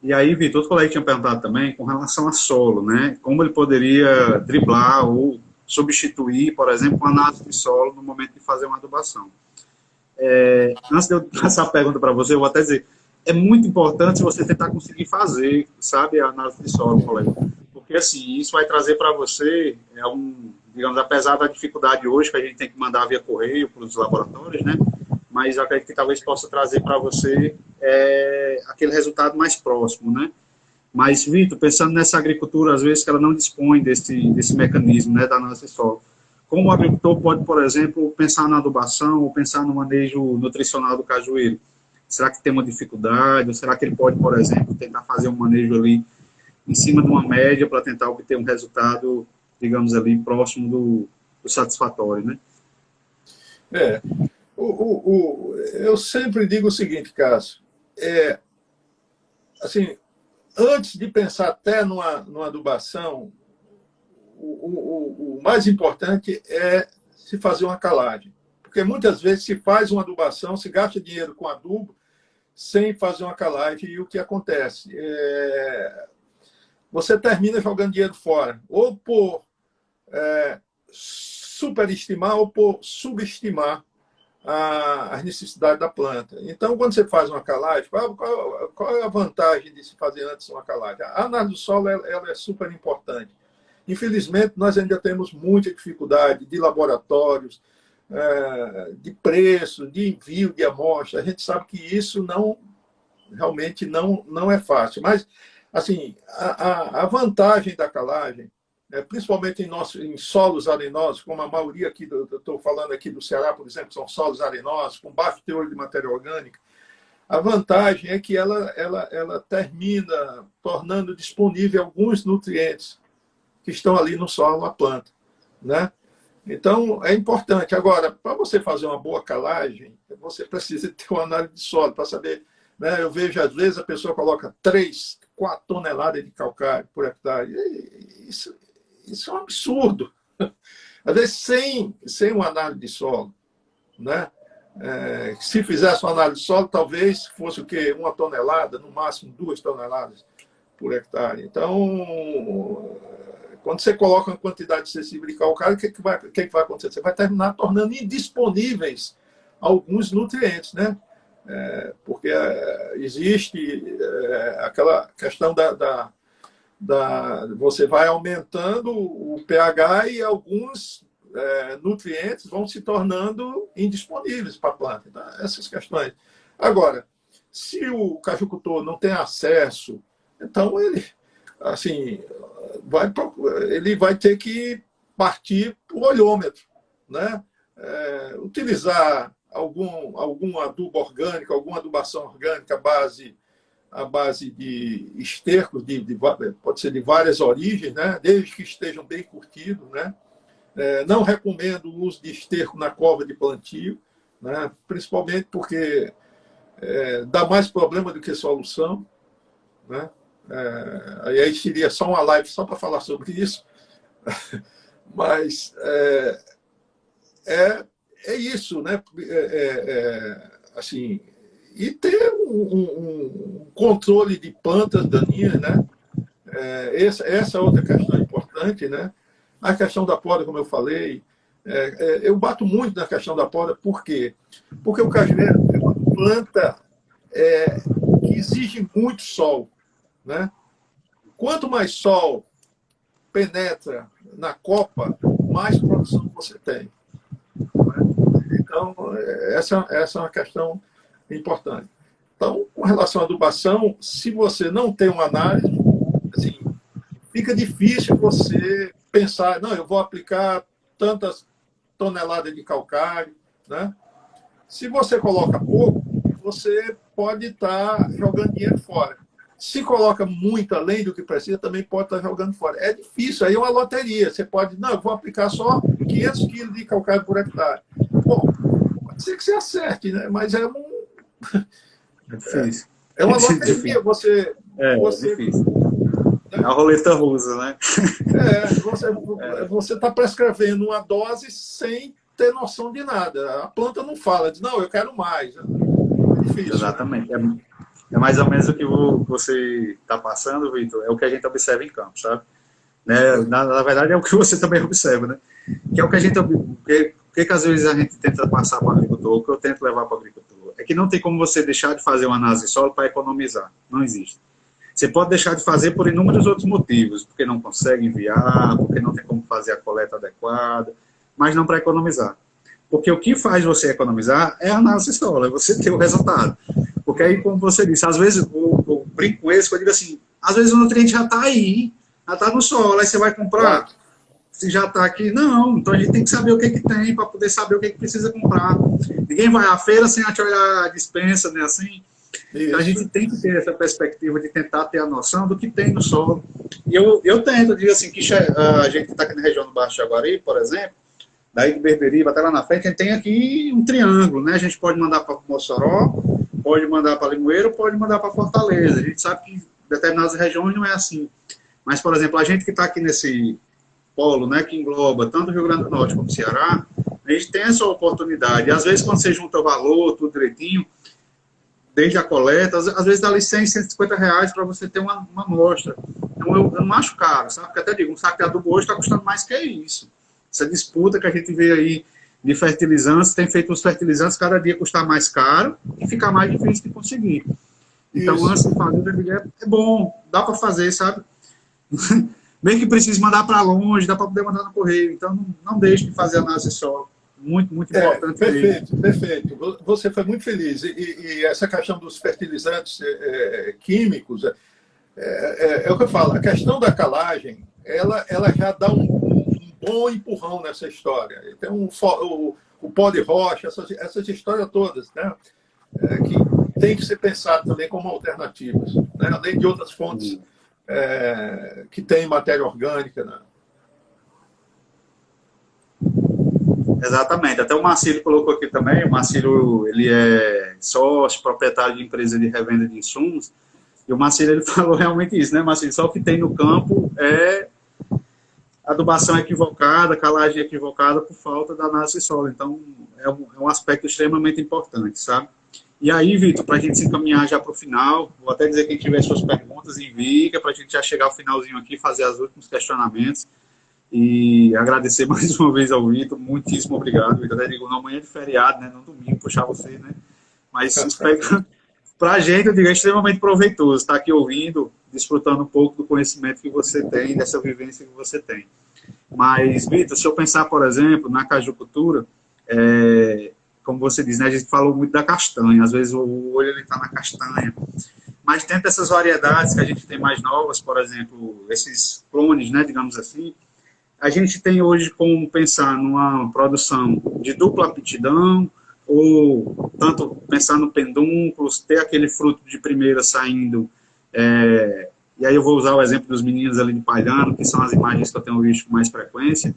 E aí, Vitor, outro colega tinha perguntado também com relação a solo, né? Como ele poderia driblar ou substituir, por exemplo, uma análise de solo no momento de fazer uma adubação. Antes de eu passar a pergunta para você, eu vou até dizer, é muito importante você tentar conseguir fazer, sabe, a análise de solo, colega. Porque, assim, isso vai trazer para você, digamos, apesar da dificuldade hoje, que a gente tem que mandar via correio para os laboratórios, né? Mas eu acredito que talvez possa trazer para você aquele resultado mais próximo, né? Mas, Vitor, pensando nessa agricultura, às vezes, que ela não dispõe desse mecanismo, né, da análise de solo, como o agricultor pode, por exemplo, pensar na adubação ou pensar no manejo nutricional do cajueiro? Será que tem uma dificuldade? Ou será que ele pode, por exemplo, tentar fazer um manejo ali em cima de uma média para tentar obter um resultado, digamos ali, próximo do satisfatório, né? Eu sempre digo o seguinte, Cássio, assim, antes de pensar até numa adubação, o mais importante é se fazer uma calagem. Porque muitas vezes se faz uma adubação, se gasta dinheiro com adubo, sem fazer uma calagem, e o que acontece? Você termina jogando dinheiro fora, ou por superestimar ou por subestimar as necessidades da planta. Então, quando você faz uma calagem, qual é a vantagem de se fazer antes uma calagem? A análise do solo ela é super importante. Infelizmente, nós ainda temos muita dificuldade de laboratórios, de preço, de envio de amostra. A gente sabe que isso realmente não é fácil. Mas, assim, a vantagem da calagem, principalmente em solos arenosos, como a maioria aqui, eu estou falando aqui do Ceará, por exemplo, são solos arenosos, com baixo teor de matéria orgânica, a vantagem é que ela termina tornando disponível alguns nutrientes que estão ali no solo, na planta, né? Então, é importante. Agora, para você fazer uma boa calagem, você precisa ter uma análise de solo para saber, né? Eu vejo, às vezes, a pessoa coloca 3, 4 toneladas de calcário por hectare. Isso é um absurdo. Às vezes, sem uma análise de solo, né? Se fizesse uma análise de solo, talvez fosse o quê? 1 tonelada, no máximo 2 toneladas por hectare. Então, quando você coloca uma quantidade excessiva de calcário, o que vai acontecer? Você vai terminar tornando indisponíveis alguns nutrientes, né? Porque existe aquela questão você vai aumentando o pH e alguns nutrientes vão se tornando indisponíveis para a planta. Então, essas questões. Agora, se o cajucultor não tem acesso, então ele vai ter que partir para o olhômetro, né? Utilizar algum adubo orgânico, alguma adubação orgânica à base de estercos, pode ser de várias origens, né? Desde que estejam bem curtidos, né? Não recomendo o uso de esterco na cova de plantio, né? Principalmente porque dá mais problema do que solução, né? Aí seria só uma live só para falar sobre isso. Mas é isso, né? Assim, e ter um controle de plantas daninhas, né? Essa é outra questão importante, né? A questão da poda, como eu falei, eu bato muito na questão da poda, por quê? Porque o cajueiro é uma planta que exige muito sol, né? Quanto mais sol penetra na copa, mais produção você tem. Então, essa é uma questão importante. Então, com relação à adubação, se você não tem uma análise, assim, fica difícil você pensar, não, eu vou aplicar tantas toneladas de calcário, né? Se você coloca pouco, você pode estar jogando dinheiro fora. Se coloca muito além do que precisa, também pode estar jogando fora. É difícil, aí é uma loteria. Você pode, não, eu vou aplicar só 500 quilos de calcário por hectare. Bom, pode ser que você acerte, né? Mas é difícil. Uma loteria. Você difícil. É a roleta russa, né? Você está prescrevendo uma dose sem ter noção de nada. A planta não fala, diz, não, eu quero mais. É difícil. Exatamente. Né? É mais ou menos o que você está passando, Vitor, é o que a gente observa em campo, sabe? Né? Na verdade, é o que você também observa, né? Que é o que a gente... O que às vezes a gente tenta passar para o agricultor, o que eu tento levar para o agricultor, é que não tem como você deixar de fazer uma análise de solo para economizar. Não existe. Você pode deixar de fazer por inúmeros outros motivos, porque não consegue enviar, porque não tem como fazer a coleta adequada, mas não para economizar. Porque o que faz você economizar é a análise de solo, é você ter o resultado. Porque aí, como você disse, às vezes, o brinco com esse, eu digo assim, às vezes o nutriente já está aí, já está no solo, aí você vai comprar, se já está aqui, não. Então a gente tem que saber o que tem para poder saber o que precisa comprar. Ninguém vai à feira sem olhar a dispensa, né, assim. Então, a gente tem que ter essa perspectiva de tentar ter a noção do que tem no solo. E eu tento, digo assim, que a gente está aqui na região do Baixo Jaguari, por exemplo, daí de Berberiba até lá na frente, a gente tem aqui um triângulo, né? A gente pode mandar para Mossoró, pode mandar para Limoeiro, pode mandar para Fortaleza. A gente sabe que determinadas regiões não é assim. Mas, por exemplo, a gente que está aqui nesse polo, né, que engloba tanto o Rio Grande do Norte como o Ceará, a gente tem essa oportunidade. E, às vezes, quando você junta o valor, tudo direitinho, desde a coleta, às vezes dá licença de R$ 150 para você ter uma amostra. Então, eu não acho caro, sabe? Porque até digo, um saco de adubo hoje está custando mais que isso. Essa disputa que a gente vê aí de fertilizantes, tem feito os fertilizantes cada dia custar mais caro e ficar mais difícil de conseguir. Então, Isso. antes de fazer, é bom, dá para fazer, sabe? Bem que precise mandar para longe, dá para poder mandar no correio. Então, não deixe de fazer análise solo. Muito, muito importante. Perfeito, perfeito. Você foi muito feliz. E essa questão dos fertilizantes químicos, é o que eu falo, a questão da calagem, ela já dá um bom empurrão nessa história. Então, o pó de rocha, essas histórias todas, né? Que tem que ser pensado também como alternativas, né? Além de outras fontes que têm matéria orgânica, né? Exatamente. Até o Marcílio colocou aqui também. O Marcílio, ele é sócio, proprietário de empresa de revenda de insumos. E o Marcílio, ele falou realmente isso, né, Marcílio? Só o que tem no campo é adubação equivocada, calagem equivocada por falta da análise solo. Então, é um aspecto extremamente importante, sabe? E aí, Vitor, para a gente se encaminhar já para o final, vou até dizer que quem tiver suas perguntas, envie, para a gente já chegar ao finalzinho aqui, fazer os últimos questionamentos. E agradecer mais uma vez ao Vitor, muitíssimo obrigado. Vitor, até digo, não, amanhã de feriado, né? Não domingo, puxar você, né? Mas espero que, para a gente, eu digo, é extremamente proveitoso estar aqui ouvindo, desfrutando um pouco do conhecimento que você tem, dessa vivência que você tem. Mas, Vitor, se eu pensar, por exemplo, na cajucultura, como você diz, né? A gente falou muito da castanha, às vezes o olho está na castanha. Mas dentro dessas variedades que a gente tem mais novas, por exemplo, esses clones, né, digamos assim, a gente tem hoje como pensar numa produção de dupla aptidão, ou tanto pensar no pendúnculos, ter aquele fruto de primeira saindo, e aí eu vou usar o exemplo dos meninos ali de Palhano, que são as imagens que eu tenho visto com mais frequência.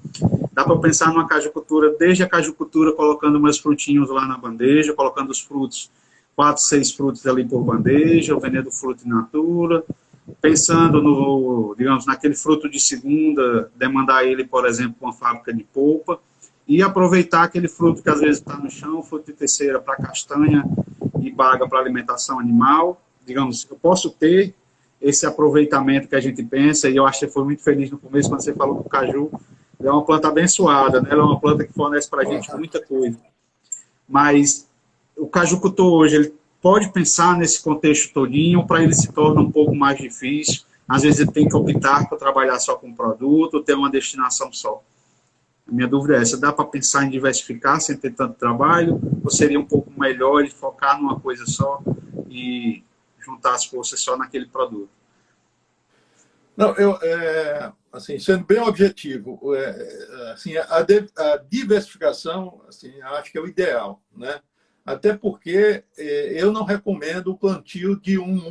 Dá para pensar numa cajucultura, desde a cajucultura colocando meus frutinhos lá na bandeja, colocando os frutos, 4, 6 frutos ali por bandeja, o vendendo fruto in natura, pensando no, digamos, naquele fruto de segunda, demandar ele, por exemplo, para uma fábrica de polpa, e aproveitar aquele fruto que às vezes está no chão, fruto de terceira para castanha e baga para alimentação animal. Digamos, eu posso ter esse aproveitamento que a gente pensa, e eu acho que você foi muito feliz no começo quando você falou que o caju é uma planta abençoada, né? Ela é uma planta que fornece para a gente muita coisa. Mas o cajucultor hoje, ele pode pensar nesse contexto todinho, para ele se torna um pouco mais difícil. Às vezes ele tem que optar por trabalhar só com produto, ou ter uma destinação só. A minha dúvida é essa, dá para pensar em diversificar sem ter tanto trabalho, ou seria um pouco melhor ele focar numa coisa só e juntar as forças só naquele produto? Não, assim, sendo bem objetivo, assim, a diversificação, assim, acho que é o ideal, né? Até porque eu não recomendo o plantio de uma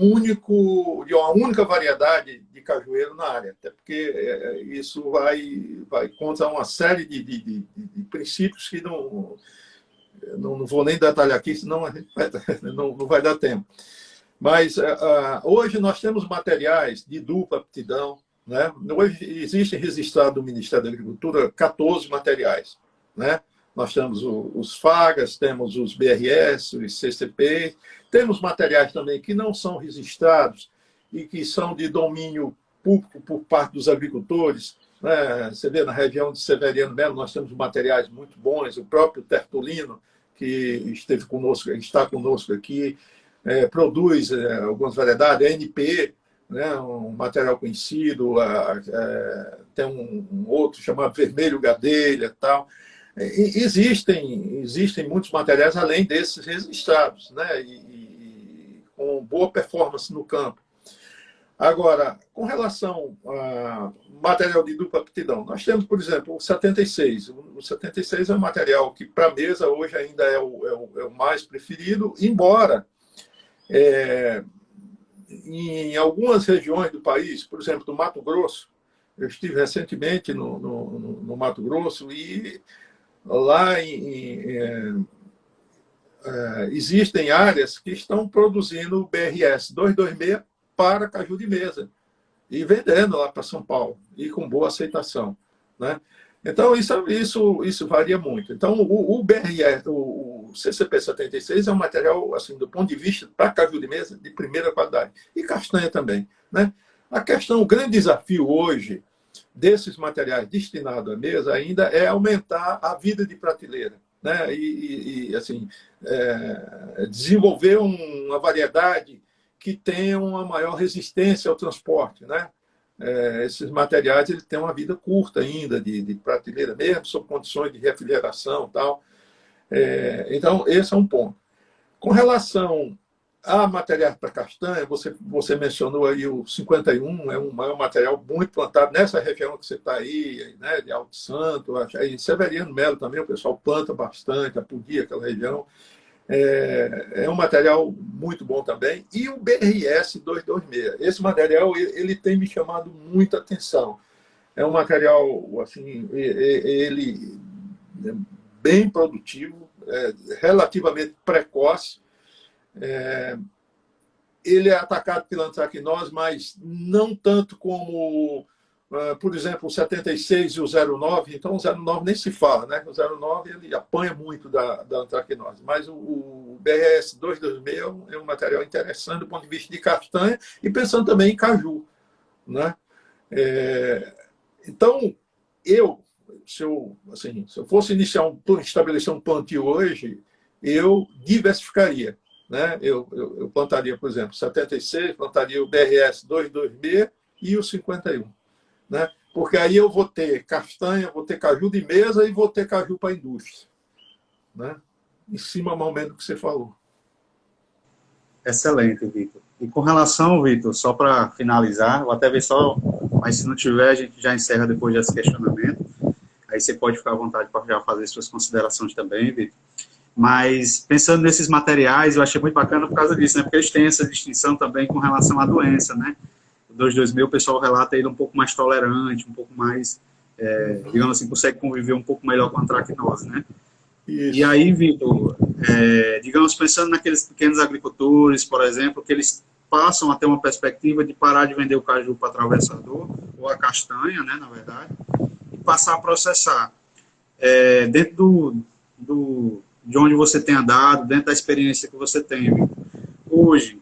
única variedade de cajueiro na área, até porque isso vai contra uma série de princípios que não vou nem detalhar aqui, senão a gente não vai dar tempo. Mas hoje nós temos materiais de dupla aptidão, né? Hoje existem registrados no Ministério da Agricultura 14 materiais, né? Nós temos os FAGAs, temos os BRS, os CCP, temos materiais também que não são registrados e que são de domínio público por parte dos agricultores, né? Você vê na região de Severiano Melo, nós temos materiais muito bons, o próprio Tertulino, que está conosco aqui, produz algumas variedades, NP, né, um material conhecido, tem um outro chamado Vermelho Gadelha, tal. Existem muitos materiais além desses registrados, né, e com boa performance no campo. Agora, com relação a material de dupla aptidão, nós temos, por exemplo, o 76. O 76 é um material que, para a mesa, hoje ainda é o mais preferido, embora em algumas regiões do país, por exemplo, no Mato Grosso, eu estive recentemente no Mato Grosso e lá existem áreas que estão produzindo BRS 226 para caju de mesa e vendendo lá para São Paulo, e com boa aceitação, né? Então, isso varia muito. Então, o BRE, o CCP-76 é um material, assim, do ponto de vista para caju de mesa, de primeira qualidade. E castanha também, né? O grande desafio hoje desses materiais destinados à mesa ainda é aumentar a vida de prateleira, né? Assim, desenvolver uma variedade que tenha uma maior resistência ao transporte, né? Esses materiais eles têm uma vida curta ainda de prateleira, mesmo sob condições de refrigeração e tal. Então, esse é um ponto. Com relação a materiais para castanha, você mencionou aí o 51, é um material muito plantado nessa região que você está aí, né, de Alto Santo, aí Severiano Melo também, o pessoal planta bastante, Apodi, aquela região. É um material muito bom também. E o BRS 226. Esse material ele tem me chamado muita atenção. É um material assim, ele é bem produtivo, relativamente precoce. Ele é atacado pela antracnose, mas não tanto como, por exemplo, o 76 e o 09. Então, o 09 nem se fala, né? O 09 ele apanha muito da antracnose. Mas o BRS 226 é um material interessante do ponto de vista de castanha e pensando também em caju, né? Então, se eu fosse estabelecer um plantio hoje, eu diversificaria, né? Eu plantaria, por exemplo, 76, plantaria o BRS 226 e o 51. Né? Porque aí eu vou ter castanha, vou ter caju de mesa e vou ter caju para a indústria. Né? Em cima, mais ou menos, do que você falou. Excelente, Vitor. E com relação, Vitor, só para finalizar, vou até ver só, mas se não tiver, a gente já encerra depois desse questionamento. Aí você pode ficar à vontade para já fazer suas considerações também, Vitor. Mas, pensando nesses materiais, eu achei muito bacana por causa disso, né? Porque eles têm essa distinção também com relação à doença, né? O 226, o pessoal relata ele um pouco mais tolerante, um pouco mais, digamos assim, consegue conviver um pouco melhor com a antracnose, né? Isso. E aí, Vitor, digamos, pensando naqueles pequenos agricultores, por exemplo, que eles passam a ter uma perspectiva de parar de vender o caju para atravessador, ou a castanha, né, na verdade, e passar a processar. Dentro de onde você tem andado, dentro da experiência que você tem, Vitor, hoje,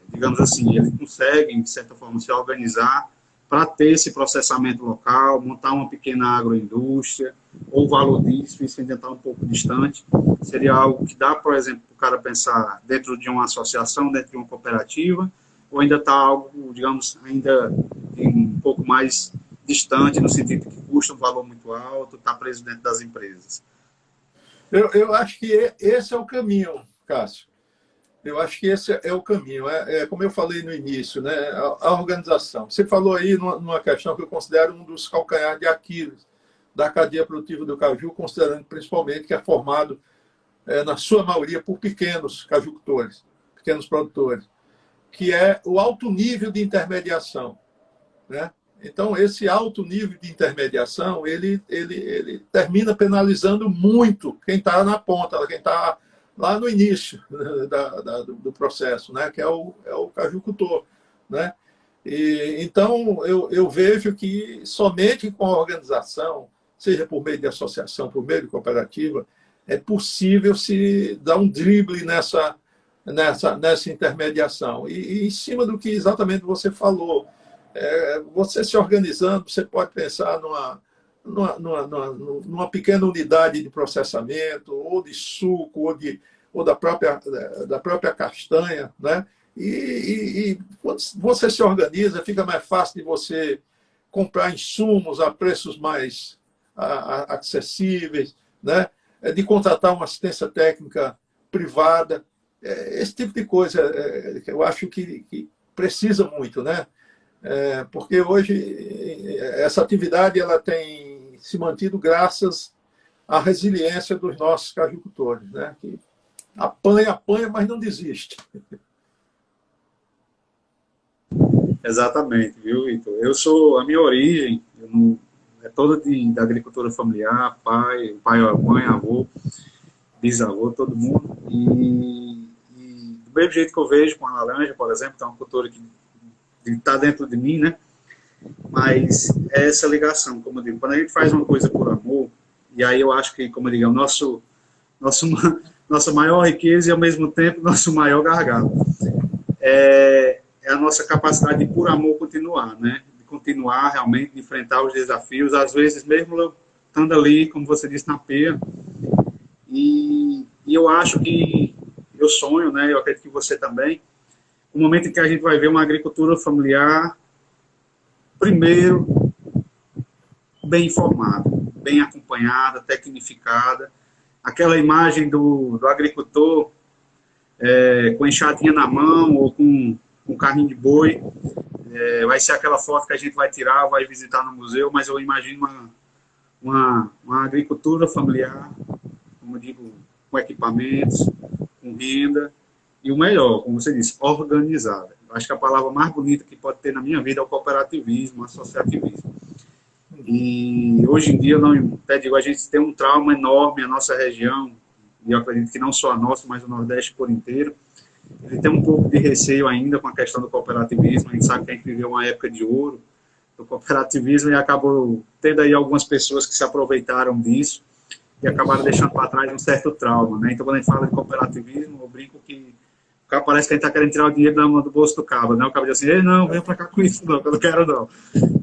digamos assim, eles conseguem, de certa forma, se organizar para ter esse processamento local, montar uma pequena agroindústria, ou valor disso, isso ainda está um pouco distante. Seria algo que dá, por exemplo, para o cara pensar dentro de uma associação, dentro de uma cooperativa, ou ainda está algo, digamos, ainda um pouco mais distante, no sentido que custa um valor muito alto, está preso dentro das empresas? Eu acho que esse é o caminho, Cássio. Eu acho que esse é o caminho. Como eu falei no início, né? A organização. Você falou aí numa questão que eu considero um dos calcanhares de Aquiles da cadeia produtiva do caju, considerando principalmente que é formado, na sua maioria, por pequenos cajucultores, pequenos produtores, que é o alto nível de intermediação, né? Então, esse alto nível de intermediação, ele termina penalizando muito quem está na ponta, quem está lá no início do processo, né? Que é o cajucultor, né? Então, eu vejo que somente com a organização, seja por meio de associação, por meio de cooperativa, é possível se dar um drible nessa intermediação. E em cima do que exatamente você falou, você se organizando, você pode pensar numa pequena unidade de processamento, ou de suco, ou da própria castanha, né? E quando você se organiza, fica mais fácil de você comprar insumos a preços mais acessíveis, né? De contratar uma assistência técnica privada, esse tipo de coisa que eu acho que precisa muito, né? Porque hoje essa atividade ela tem se mantido graças à resiliência dos nossos cajucultores, né? Que apanha, mas não desiste. Exatamente, viu, Vitor? A minha origem é toda da agricultura familiar, pai, mãe, avô, bisavô, todo mundo. E do do mesmo jeito que eu vejo com a laranja, por exemplo, que é uma cultura que está dentro de mim, né? Mas é essa ligação, como eu digo, quando a gente faz uma coisa por amor, e aí eu acho que, como eu digo, é o nossa maior riqueza e, ao mesmo tempo, nosso maior gargalo. É a nossa capacidade de, por amor, continuar, né? De continuar realmente, de enfrentar os desafios, às vezes mesmo estando ali, como você disse, na peia. E eu acho que, eu sonho, né? Eu acredito que você também, o momento em que a gente vai ver uma agricultura familiar, primeiro, bem informada, bem acompanhada, tecnificada. Aquela imagem do agricultor com enxadinha na mão ou com carrinho de boi, vai ser aquela foto que a gente vai tirar, vai visitar no museu, mas eu imagino uma agricultura familiar, como eu digo, com equipamentos, com renda, e o melhor, como você disse, organizada. Eu acho que a palavra mais bonita que pode ter na minha vida é o cooperativismo, o associativismo. E hoje em dia, até digo, a gente tem um trauma enorme, a nossa região, e eu acredito que não só a nossa, mas o Nordeste por inteiro, ele tem um pouco de receio ainda com a questão do cooperativismo. A gente sabe que a gente viveu uma época de ouro do cooperativismo e acabou tendo aí algumas pessoas que se aproveitaram disso e acabaram deixando para trás um certo trauma, né? Então, quando a gente fala de cooperativismo, eu brinco que o cara parece que a gente está querendo tirar o dinheiro do bolso do cabo, né? O cabo diz assim, ei, não, venha para cá com isso, não, que eu não quero, não.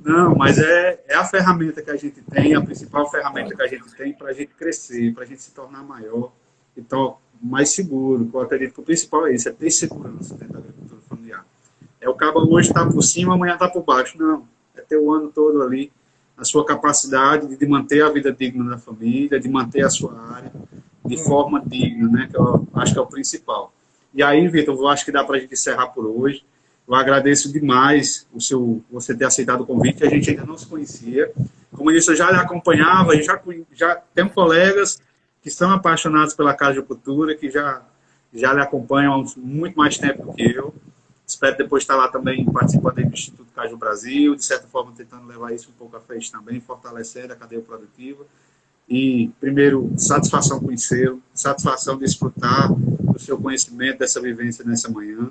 Não, mas é a ferramenta que a gente tem, a principal ferramenta que a gente tem para a gente crescer, para a gente se tornar maior, então, mais seguro. Eu acredito que o principal é isso, é ter segurança dentro da agricultura familiar. O cabo hoje está por cima, amanhã está por baixo. Não, é ter o ano todo ali a sua capacidade de manter a vida digna da família, de manter a sua área de forma digna, né? Que eu acho que é o principal. E aí, Vitor, eu acho que dá para a gente encerrar por hoje. Eu agradeço demais você ter aceitado o convite. A gente ainda não se conhecia. Como eu disse, eu já lhe acompanhava, já tenho colegas que são apaixonados pela cajucultura, que já lhe acompanham há muito mais tempo do que eu. Espero depois estar lá também participando do Instituto Caju Brasil, de certa forma tentando levar isso um pouco à frente também, fortalecendo a cadeia produtiva. E, primeiro, satisfação conhecê-lo, satisfação de desfrutar do seu conhecimento, dessa vivência nessa manhã.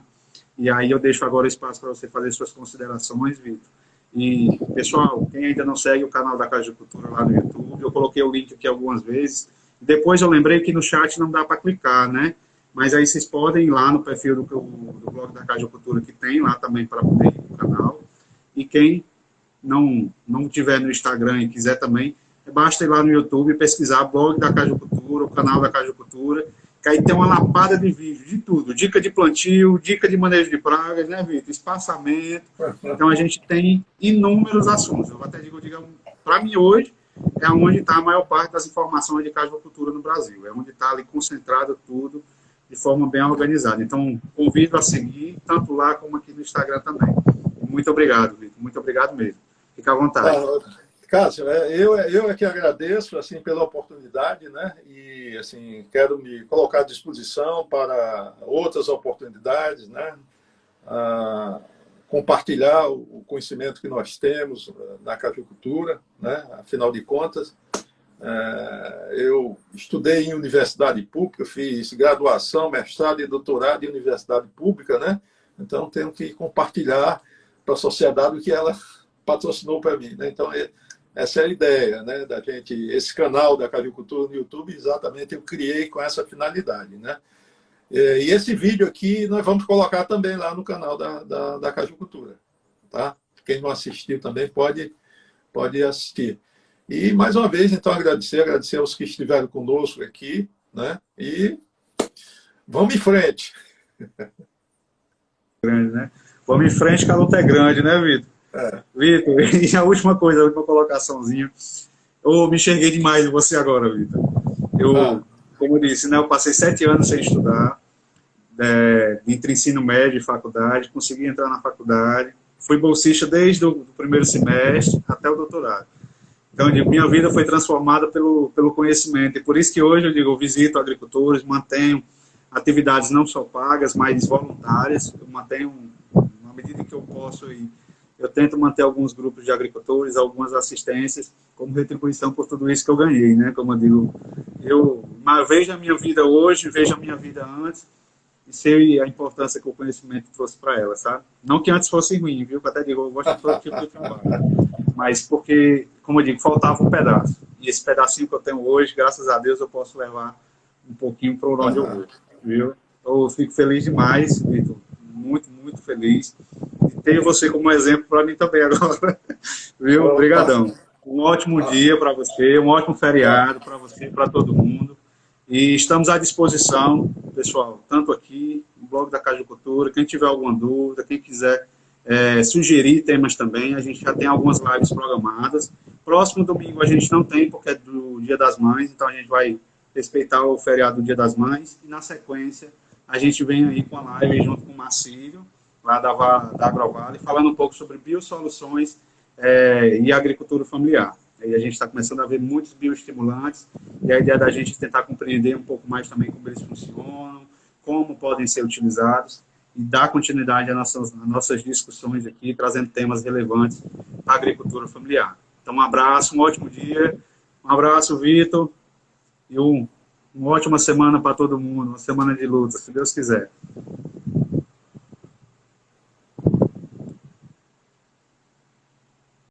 E aí eu deixo agora o espaço para você fazer suas considerações, Vitor. E, pessoal, quem ainda não segue o canal da Cajucultura lá no YouTube, eu coloquei o link aqui algumas vezes. Depois eu lembrei que no chat não dá para clicar, né? Mas aí vocês podem ir lá no perfil do blog da Cajucultura, que tem lá também para poder ir no canal. E quem não tiver no Instagram e quiser também, basta ir lá no YouTube e pesquisar blog da Cajucultura, o canal da Cajucultura, que aí tem uma lapada de vídeo, de tudo. Dica de plantio, dica de manejo de pragas, né, Vitor? Espaçamento. Então a gente tem inúmeros assuntos. Eu até digo para mim hoje, é onde está a maior parte das informações de cajucultura no Brasil. É onde está ali concentrado tudo de forma bem organizada. Então, convido a seguir, tanto lá como aqui no Instagram também. Muito obrigado, Vitor. Muito obrigado mesmo. Fica à vontade. Cássio, eu é que agradeço assim, pela oportunidade, né? E assim, quero me colocar à disposição para outras oportunidades, né? Compartilhar o conhecimento que nós temos na cajucultura, né? Afinal de contas, eu estudei em universidade pública, fiz graduação, mestrado e doutorado em universidade pública, né? Então tenho que compartilhar para a sociedade o que ela patrocinou para mim, né? Então essa é a ideia, né, da gente, esse canal da Cajucultura no YouTube, exatamente eu criei com essa finalidade, né? E esse vídeo aqui nós vamos colocar também lá no canal da Cajucultura, tá? Quem não assistiu também pode assistir. E, mais uma vez, então, agradecer aos que estiveram conosco aqui, né? E vamos em frente. Grande, né? Vamos em frente, que a luta é grande, né, Vitor? Vitor, e a última coisa, a última colocaçãozinha. Eu me enxerguei demais em você agora, Vitor. Como eu disse, né, eu passei 7 anos sem estudar, entre ensino médio e faculdade, consegui entrar na faculdade, fui bolsista desde o primeiro semestre até o doutorado. Então, minha vida foi transformada pelo conhecimento, e por isso que hoje eu visito agricultores, mantenho atividades não só pagas, mas voluntárias, eu mantenho, na medida que eu posso, eu tento manter alguns grupos de agricultores, algumas assistências, como retribuição por tudo isso que eu ganhei, né? Como eu digo, eu vejo a minha vida hoje, vejo a minha vida antes, e sei a importância que o conhecimento trouxe para ela, sabe? Não que antes fosse ruim, viu? Que eu até digo, eu gosto de todo tipo de trabalho. Mas porque, como eu digo, faltava um pedaço. E esse pedacinho que eu tenho hoje, graças a Deus, eu posso levar um pouquinho para onde eu vou, viu? Eu fico feliz demais, Vitor. Muito, muito feliz. E tenho você como exemplo para mim também agora. Viu? Obrigadão. Um ótimo dia para você, um ótimo feriado para você e para todo mundo. E estamos à disposição, pessoal, tanto aqui, no blog da Caju Cultura, quem tiver alguma dúvida, quem quiser sugerir temas também, a gente já tem algumas lives programadas. Próximo domingo a gente não tem, porque é do Dia das Mães, então a gente vai respeitar o feriado do Dia das Mães, e na sequência a gente vem aí com a live junto com o Marcílio, lá da Agrovale, falando um pouco sobre biosoluções e agricultura familiar. E a gente está começando a ver muitos bioestimulantes, e a ideia da gente é tentar compreender um pouco mais também como eles funcionam, como podem ser utilizados, e dar continuidade às nossas discussões aqui, trazendo temas relevantes para a agricultura familiar. Então, um abraço, um ótimo dia, um abraço, Vitor, e uma ótima semana para todo mundo, uma semana de luta, se Deus quiser.